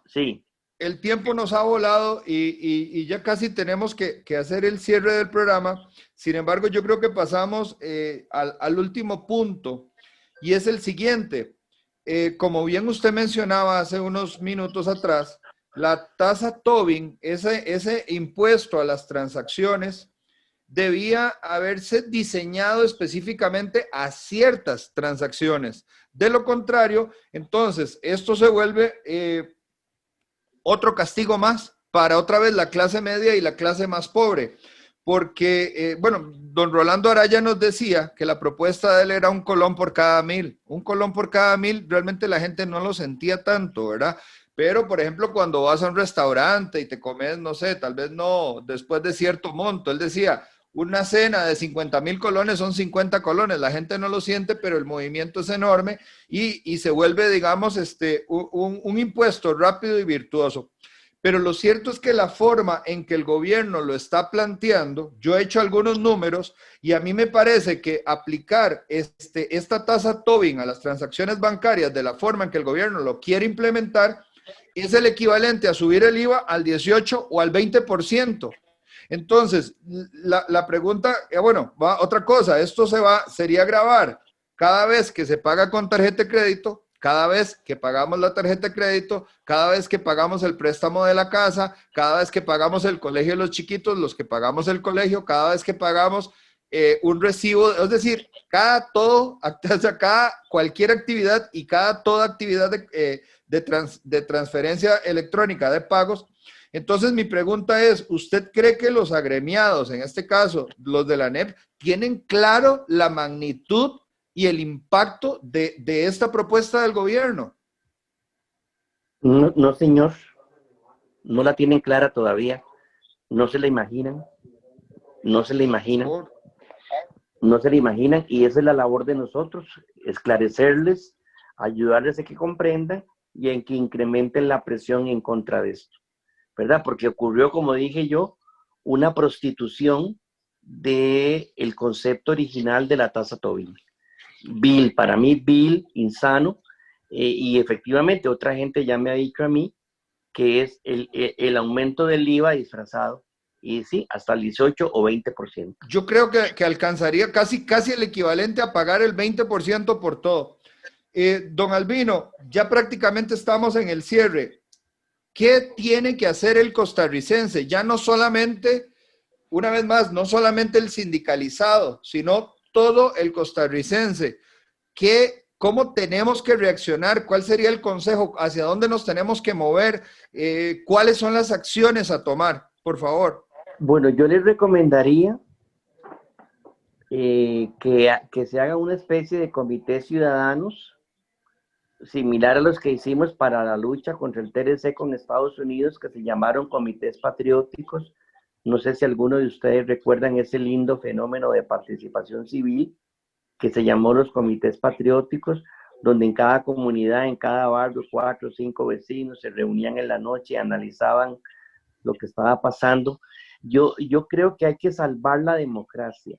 Sí. El tiempo nos ha volado y ya casi tenemos que hacer el cierre del programa. Sin embargo, yo creo que pasamos al último punto y es el siguiente. Como bien usted mencionaba hace unos minutos atrás, la tasa Tobin, ese impuesto a las transacciones, debía haberse diseñado específicamente a ciertas transacciones. De lo contrario, entonces, esto se vuelve otro castigo más para otra vez la clase media y la clase más pobre. Porque, bueno, don Rolando Araya nos decía que la propuesta de él era $1 colón por cada 1,000. $1 colón por cada 1,000, realmente la gente no lo sentía tanto, ¿verdad? Pero, por ejemplo, cuando vas a un restaurante y te comes, no sé, tal vez no después de cierto monto, él decía, una cena de 50,000 colones son 50 colones. La gente no lo siente, pero el movimiento es enorme y se vuelve, digamos, un impuesto rápido y virtuoso. Pero lo cierto es que la forma en que el gobierno lo está planteando, yo he hecho algunos números y a mí me parece que aplicar esta tasa Tobin a las transacciones bancarias de la forma en que el gobierno lo quiere implementar es el equivalente a subir el IVA al 18 o al 20%. Entonces, la pregunta, bueno, va otra cosa, esto sería grabar cada vez que se paga con tarjeta de crédito, cada vez que pagamos la tarjeta de crédito, cada vez que pagamos el préstamo de la casa, cada vez que pagamos el colegio de los chiquitos, los que pagamos el colegio, cada vez que pagamos un recibo, es decir, cada cualquier actividad y toda actividad de transferencia electrónica de pagos. Entonces mi pregunta es, ¿usted cree que los agremiados, en este caso los de la ANEP, tienen claro la magnitud y el impacto de esta propuesta del gobierno? No, no, señor, no la tienen clara todavía, no se la imaginan, no se la imaginan, no se la imaginan, y esa es la labor de nosotros, esclarecerles, ayudarles a que comprendan y en que incrementen la presión en contra de esto, ¿verdad? Porque ocurrió, como dije yo, una prostitución del concepto original de la tasa Tobin. Bill, para mí, Bill, insano, y efectivamente otra gente ya me ha dicho a mí que es el aumento del IVA disfrazado, y sí, hasta el 18 o 20%. Yo creo que alcanzaría casi el equivalente a pagar el 20% por todo. Don Albino, ya prácticamente estamos en el cierre. ¿Qué tiene que hacer el costarricense? Ya no solamente, una vez más, no solamente el sindicalizado, sino todo el costarricense. ¿Cómo tenemos que reaccionar? ¿Cuál sería el consejo? ¿Hacia dónde nos tenemos que mover? ¿Cuáles son las acciones a tomar? Por favor. Bueno, yo les recomendaría que se haga una especie de comités ciudadanos similar a los que hicimos para la lucha contra el TLC con Estados Unidos, que se llamaron comités patrióticos. No sé si alguno de ustedes recuerdan ese lindo fenómeno de participación civil que se llamó los comités patrióticos, donde en cada comunidad, en cada barrio, 4 o 5 vecinos se reunían en la noche y analizaban lo que estaba pasando. Yo creo que hay que salvar la democracia.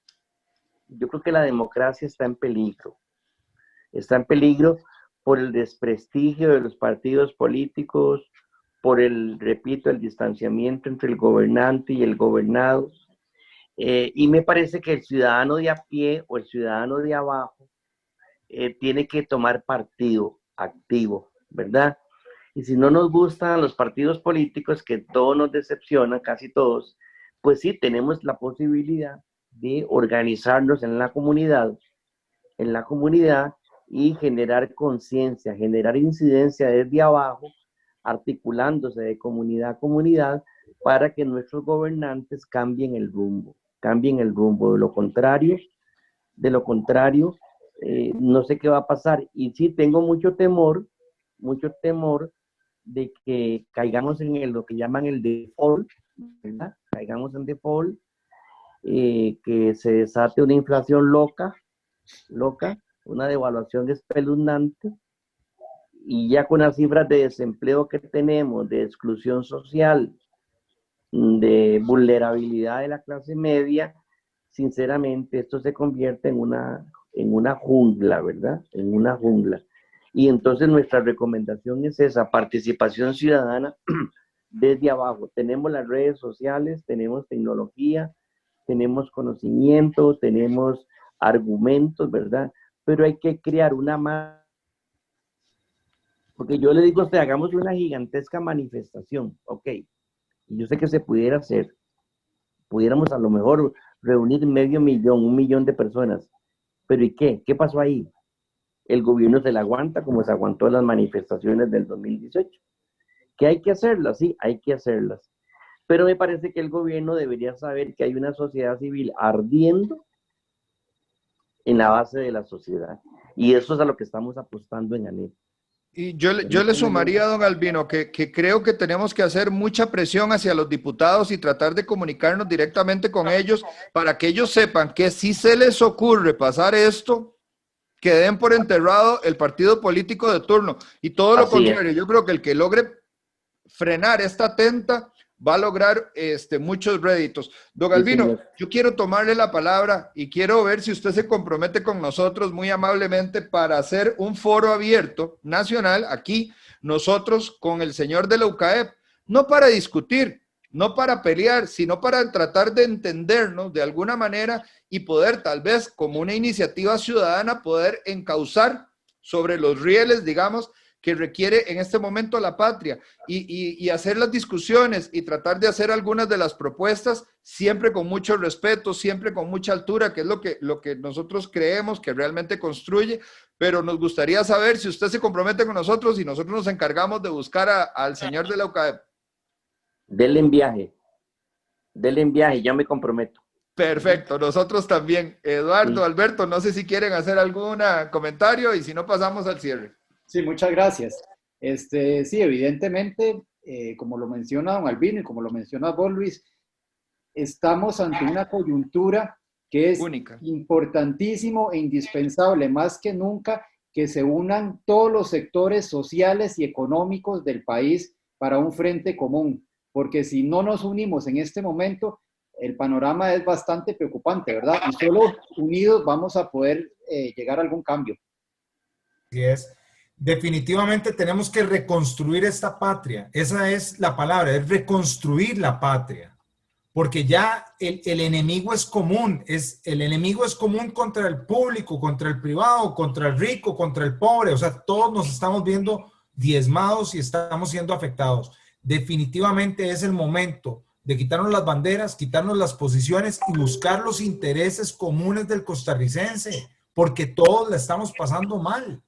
Yo creo que la democracia está en peligro. Está en peligro por el desprestigio de los partidos políticos, por repito, el distanciamiento entre el gobernante y el gobernado. Y me parece que el ciudadano de a pie o el ciudadano de abajo tiene que tomar partido activo, ¿verdad? Y si no nos gustan los partidos políticos, que todos nos decepcionan, casi todos, pues sí, tenemos la posibilidad de organizarnos en la comunidad y generar conciencia, generar incidencia desde abajo, articulándose de comunidad a comunidad para que nuestros gobernantes cambien el rumbo. De lo contrario, no sé qué va a pasar. Y sí, tengo mucho temor de que caigamos en lo que llaman el default, ¿verdad? Caigamos en default, que se desate una inflación loca, una devaluación espeluznante, y ya con las cifras de desempleo que tenemos, de exclusión social, de vulnerabilidad de la clase media, sinceramente esto se convierte en una jungla, ¿verdad? En una jungla. Y entonces nuestra recomendación es esa, participación ciudadana desde abajo. Tenemos las redes sociales, tenemos tecnología, tenemos conocimiento, tenemos argumentos, ¿verdad? Pero hay que crear una más. Porque yo le digo a usted, hagamos una gigantesca manifestación, ok. Yo sé que se pudiera hacer. Pudiéramos a lo mejor reunir 500,000, 1,000,000 de personas. Pero ¿y qué? ¿Qué pasó ahí? El gobierno se la aguanta como se aguantó las manifestaciones del 2018. ¿Que hay que hacerlas? Sí, hay que hacerlas. Pero me parece que el gobierno debería saber que hay una sociedad civil ardiendo en la base de la sociedad. Y eso es a lo que estamos apostando en ANEP. Y yo le sumaría, don Albino, que creo que tenemos que hacer mucha presión hacia los diputados y tratar de comunicarnos directamente con ellos para que ellos sepan que si se les ocurre pasar esto, que den por enterrado el partido político de turno. Y todo lo contrario, yo creo que el que logre frenar esta tenta va a lograr muchos réditos. Don Albino, yo quiero tomarle la palabra y quiero ver si usted se compromete con nosotros muy amablemente para hacer un foro abierto nacional aquí, nosotros con el señor de la UCAEP, no para discutir, no para pelear, sino para tratar de entendernos de alguna manera y poder tal vez como una iniciativa ciudadana poder encauzar sobre los rieles, digamos, que requiere en este momento la patria y hacer las discusiones y tratar de hacer algunas de las propuestas siempre con mucho respeto, siempre con mucha altura, que es lo que nosotros creemos que realmente construye, pero nos gustaría saber si usted se compromete con nosotros y nosotros nos encargamos de buscar al señor de la UCAEP. Denle en viaje, ya me comprometo. Perfecto, nosotros también. Eduardo, Alberto, no sé si quieren hacer algún comentario y si no pasamos al cierre. Sí, muchas gracias. Sí, evidentemente, como lo menciona don Albino y como lo menciona vos, Luis, estamos ante una coyuntura que es única, importantísimo e indispensable, más que nunca, que se unan todos los sectores sociales y económicos del país para un frente común, porque si no nos unimos en este momento, el panorama es bastante preocupante, ¿verdad? Y solo unidos vamos a poder llegar a algún cambio. Así es. Definitivamente tenemos que reconstruir esta patria. Esa es la palabra, es reconstruir la patria. Porque ya el enemigo es común. El enemigo es común contra el público, contra el privado, contra el rico, contra el pobre. O sea, todos nos estamos viendo diezmados y estamos siendo afectados. Definitivamente es el momento de quitarnos las banderas, quitarnos las posiciones y buscar los intereses comunes del costarricense, porque todos la estamos pasando mal.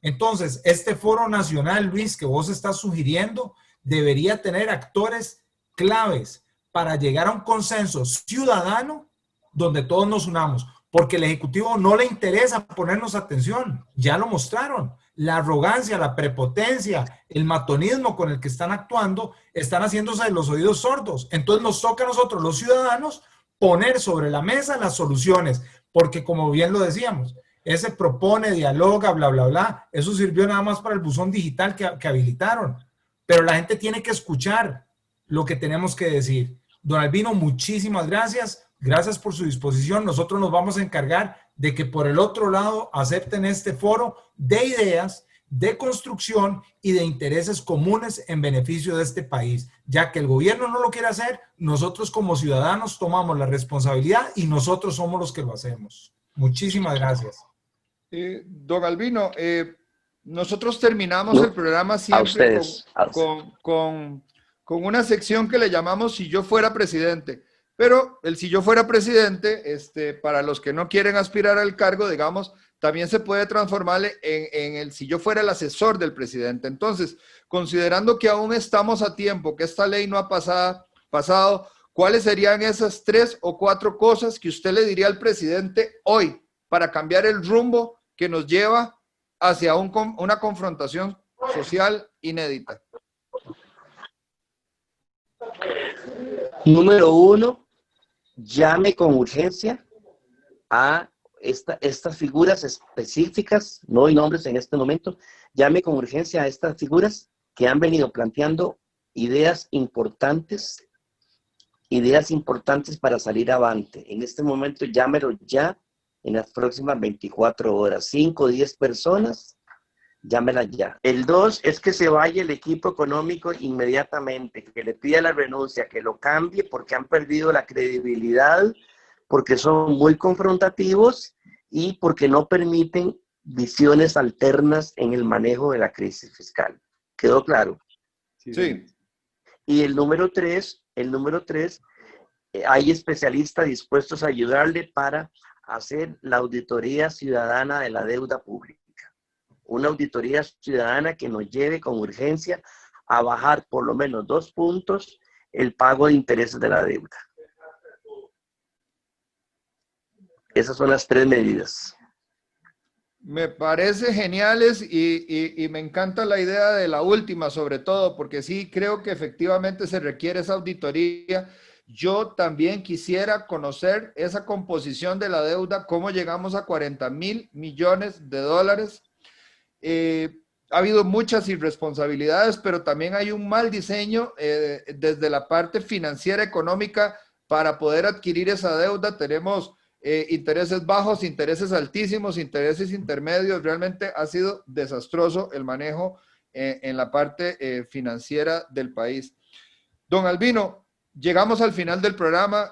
Entonces, este foro nacional, Luis, que vos estás sugiriendo, debería tener actores claves para llegar a un consenso ciudadano donde todos nos unamos, porque al Ejecutivo no le interesa ponernos atención, ya lo mostraron. La arrogancia, la prepotencia, el matonismo con el que están actuando, están haciéndose de los oídos sordos. Entonces nos toca a nosotros, los ciudadanos, poner sobre la mesa las soluciones, porque como bien lo decíamos, ese propone, dialoga, bla, bla, bla. Eso sirvió nada más para el buzón digital que habilitaron. Pero la gente tiene que escuchar lo que tenemos que decir. Don Albino, muchísimas gracias. Gracias por su disposición. Nosotros nos vamos a encargar de que por el otro lado acepten este foro de ideas, de construcción y de intereses comunes en beneficio de este país. Ya que el gobierno no lo quiere hacer, nosotros como ciudadanos tomamos la responsabilidad y nosotros somos los que lo hacemos. Muchísimas gracias. Don Albino, nosotros terminamos el programa siempre con una sección que le llamamos Si yo fuera presidente. Pero el si yo fuera presidente, para los que no quieren aspirar al cargo, digamos, también se puede transformarle en el si yo fuera el asesor del presidente. Entonces, considerando que aún estamos a tiempo, que esta ley no ha pasado, ¿cuáles serían esas 3 o 4 cosas que usted le diría al presidente hoy para cambiar el rumbo que nos lleva hacia una confrontación social inédita? Número 1, llame con urgencia a estas figuras específicas, no doy nombres en este momento, llame con urgencia a estas figuras que han venido planteando ideas importantes para salir avante. En este momento llámelo ya, en las próximas 24 horas, 5 o 10 personas, llámelas ya. El 2 es que se vaya el equipo económico inmediatamente, que le pida la renuncia, que lo cambie porque han perdido la credibilidad, porque son muy confrontativos y porque no permiten visiones alternas en el manejo de la crisis fiscal. ¿Quedó claro? Sí. Y el número 3, hay especialistas dispuestos a ayudarle para hacer la auditoría ciudadana de la deuda pública. Una auditoría ciudadana que nos lleve con urgencia a bajar por lo menos 2 puntos el pago de intereses de la deuda. Esas son las 3 medidas. Me parece geniales y me encanta la idea de la última, sobre todo, porque sí creo que efectivamente se requiere esa auditoría. Yo también quisiera conocer esa composición de la deuda, cómo llegamos a 40.000 millones de dólares. Ha habido muchas irresponsabilidades, pero también hay un mal diseño desde la parte financiera económica para poder adquirir esa deuda. Tenemos intereses bajos, intereses altísimos, intereses intermedios. Realmente ha sido desastroso el manejo en la parte financiera del país. Don Albino, llegamos al final del programa.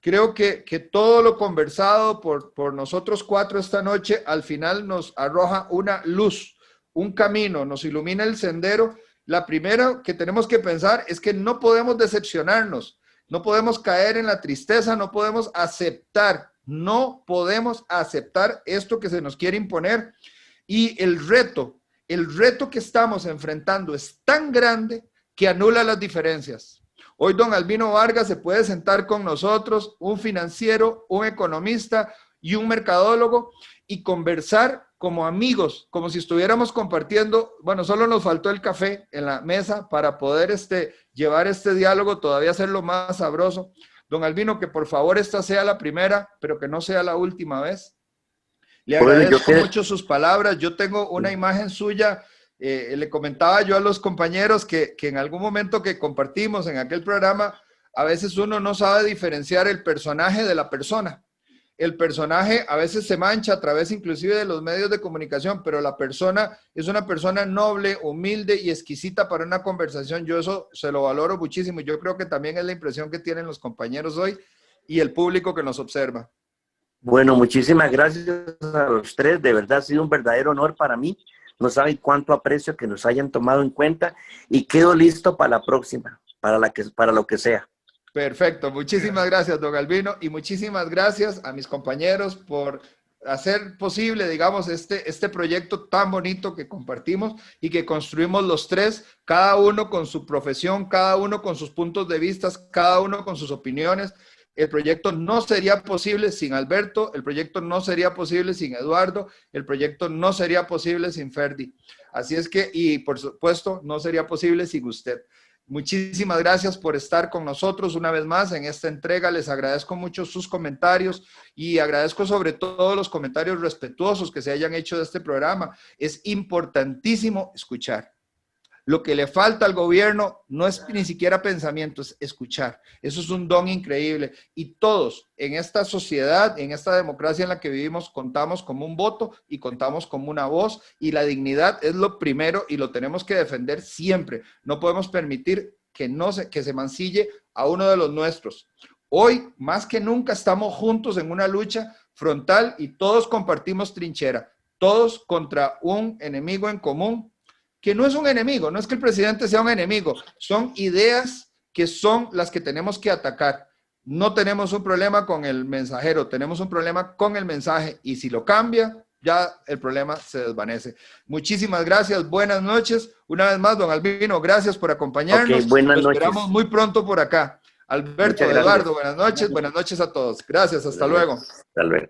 Creo que todo lo conversado por nosotros cuatro esta noche, al final nos arroja una luz, un camino, nos ilumina el sendero. La primera que tenemos que pensar es que no podemos decepcionarnos. No podemos caer en la tristeza, no podemos aceptar esto que se nos quiere imponer. Y el reto que estamos enfrentando es tan grande que anula las diferencias. Hoy don Albino Vargas se puede sentar con nosotros, un financiero, un economista y un mercadólogo, y conversar como amigos, como si estuviéramos compartiendo. Bueno, solo nos faltó el café en la mesa para poder llevar este diálogo, todavía hacerlo más sabroso. Don Albino, que por favor esta sea la primera, pero que no sea la última vez. Le agradezco mucho sus palabras. Yo tengo una imagen suya. Le comentaba yo a los compañeros que en algún momento que compartimos en aquel programa, a veces uno no sabe diferenciar el personaje de la persona. El personaje a veces se mancha a través inclusive de los medios de comunicación, pero la persona es una persona noble, humilde y exquisita para una conversación. Yo eso se lo valoro muchísimo. Yo creo que también es la impresión que tienen los compañeros hoy y el público que nos observa. Bueno, muchísimas gracias a los tres. De verdad ha sido un verdadero honor para mí. No saben cuánto aprecio que nos hayan tomado en cuenta y quedo listo para la próxima, para lo que sea. Perfecto, muchísimas gracias, don Albino, y muchísimas gracias a mis compañeros por hacer posible, digamos, este proyecto tan bonito que compartimos y que construimos los tres, cada uno con su profesión, cada uno con sus puntos de vista, cada uno con sus opiniones. El proyecto no sería posible sin Alberto, el proyecto no sería posible sin Eduardo, el proyecto no sería posible sin Ferdi. Así es que, y por supuesto, no sería posible sin usted. Muchísimas gracias por estar con nosotros una vez más en esta entrega. Les agradezco mucho sus comentarios y agradezco sobre todo los comentarios respetuosos que se hayan hecho de este programa. Es importantísimo escuchar. Lo que le falta al gobierno no es ni siquiera pensamiento, es escuchar. Eso es un don increíble. Y todos en esta sociedad, en esta democracia en la que vivimos, contamos como un voto y contamos como una voz. Y la dignidad es lo primero y lo tenemos que defender siempre. No podemos permitir que se mancille a uno de los nuestros. Hoy, más que nunca, estamos juntos en una lucha frontal y todos compartimos trinchera. Todos contra un enemigo en común, que no es un enemigo, no es que el presidente sea un enemigo, son ideas que son las que tenemos que atacar. No tenemos un problema con el mensajero, tenemos un problema con el mensaje y si lo cambia, ya el problema se desvanece. Muchísimas gracias, buenas noches. Una vez más, don Albino, gracias por acompañarnos. Okay, buenas noches. Nos esperamos noches. muy pronto por acá. Alberto, Eduardo, buenas noches a todos. Gracias, hasta luego. Hasta luego.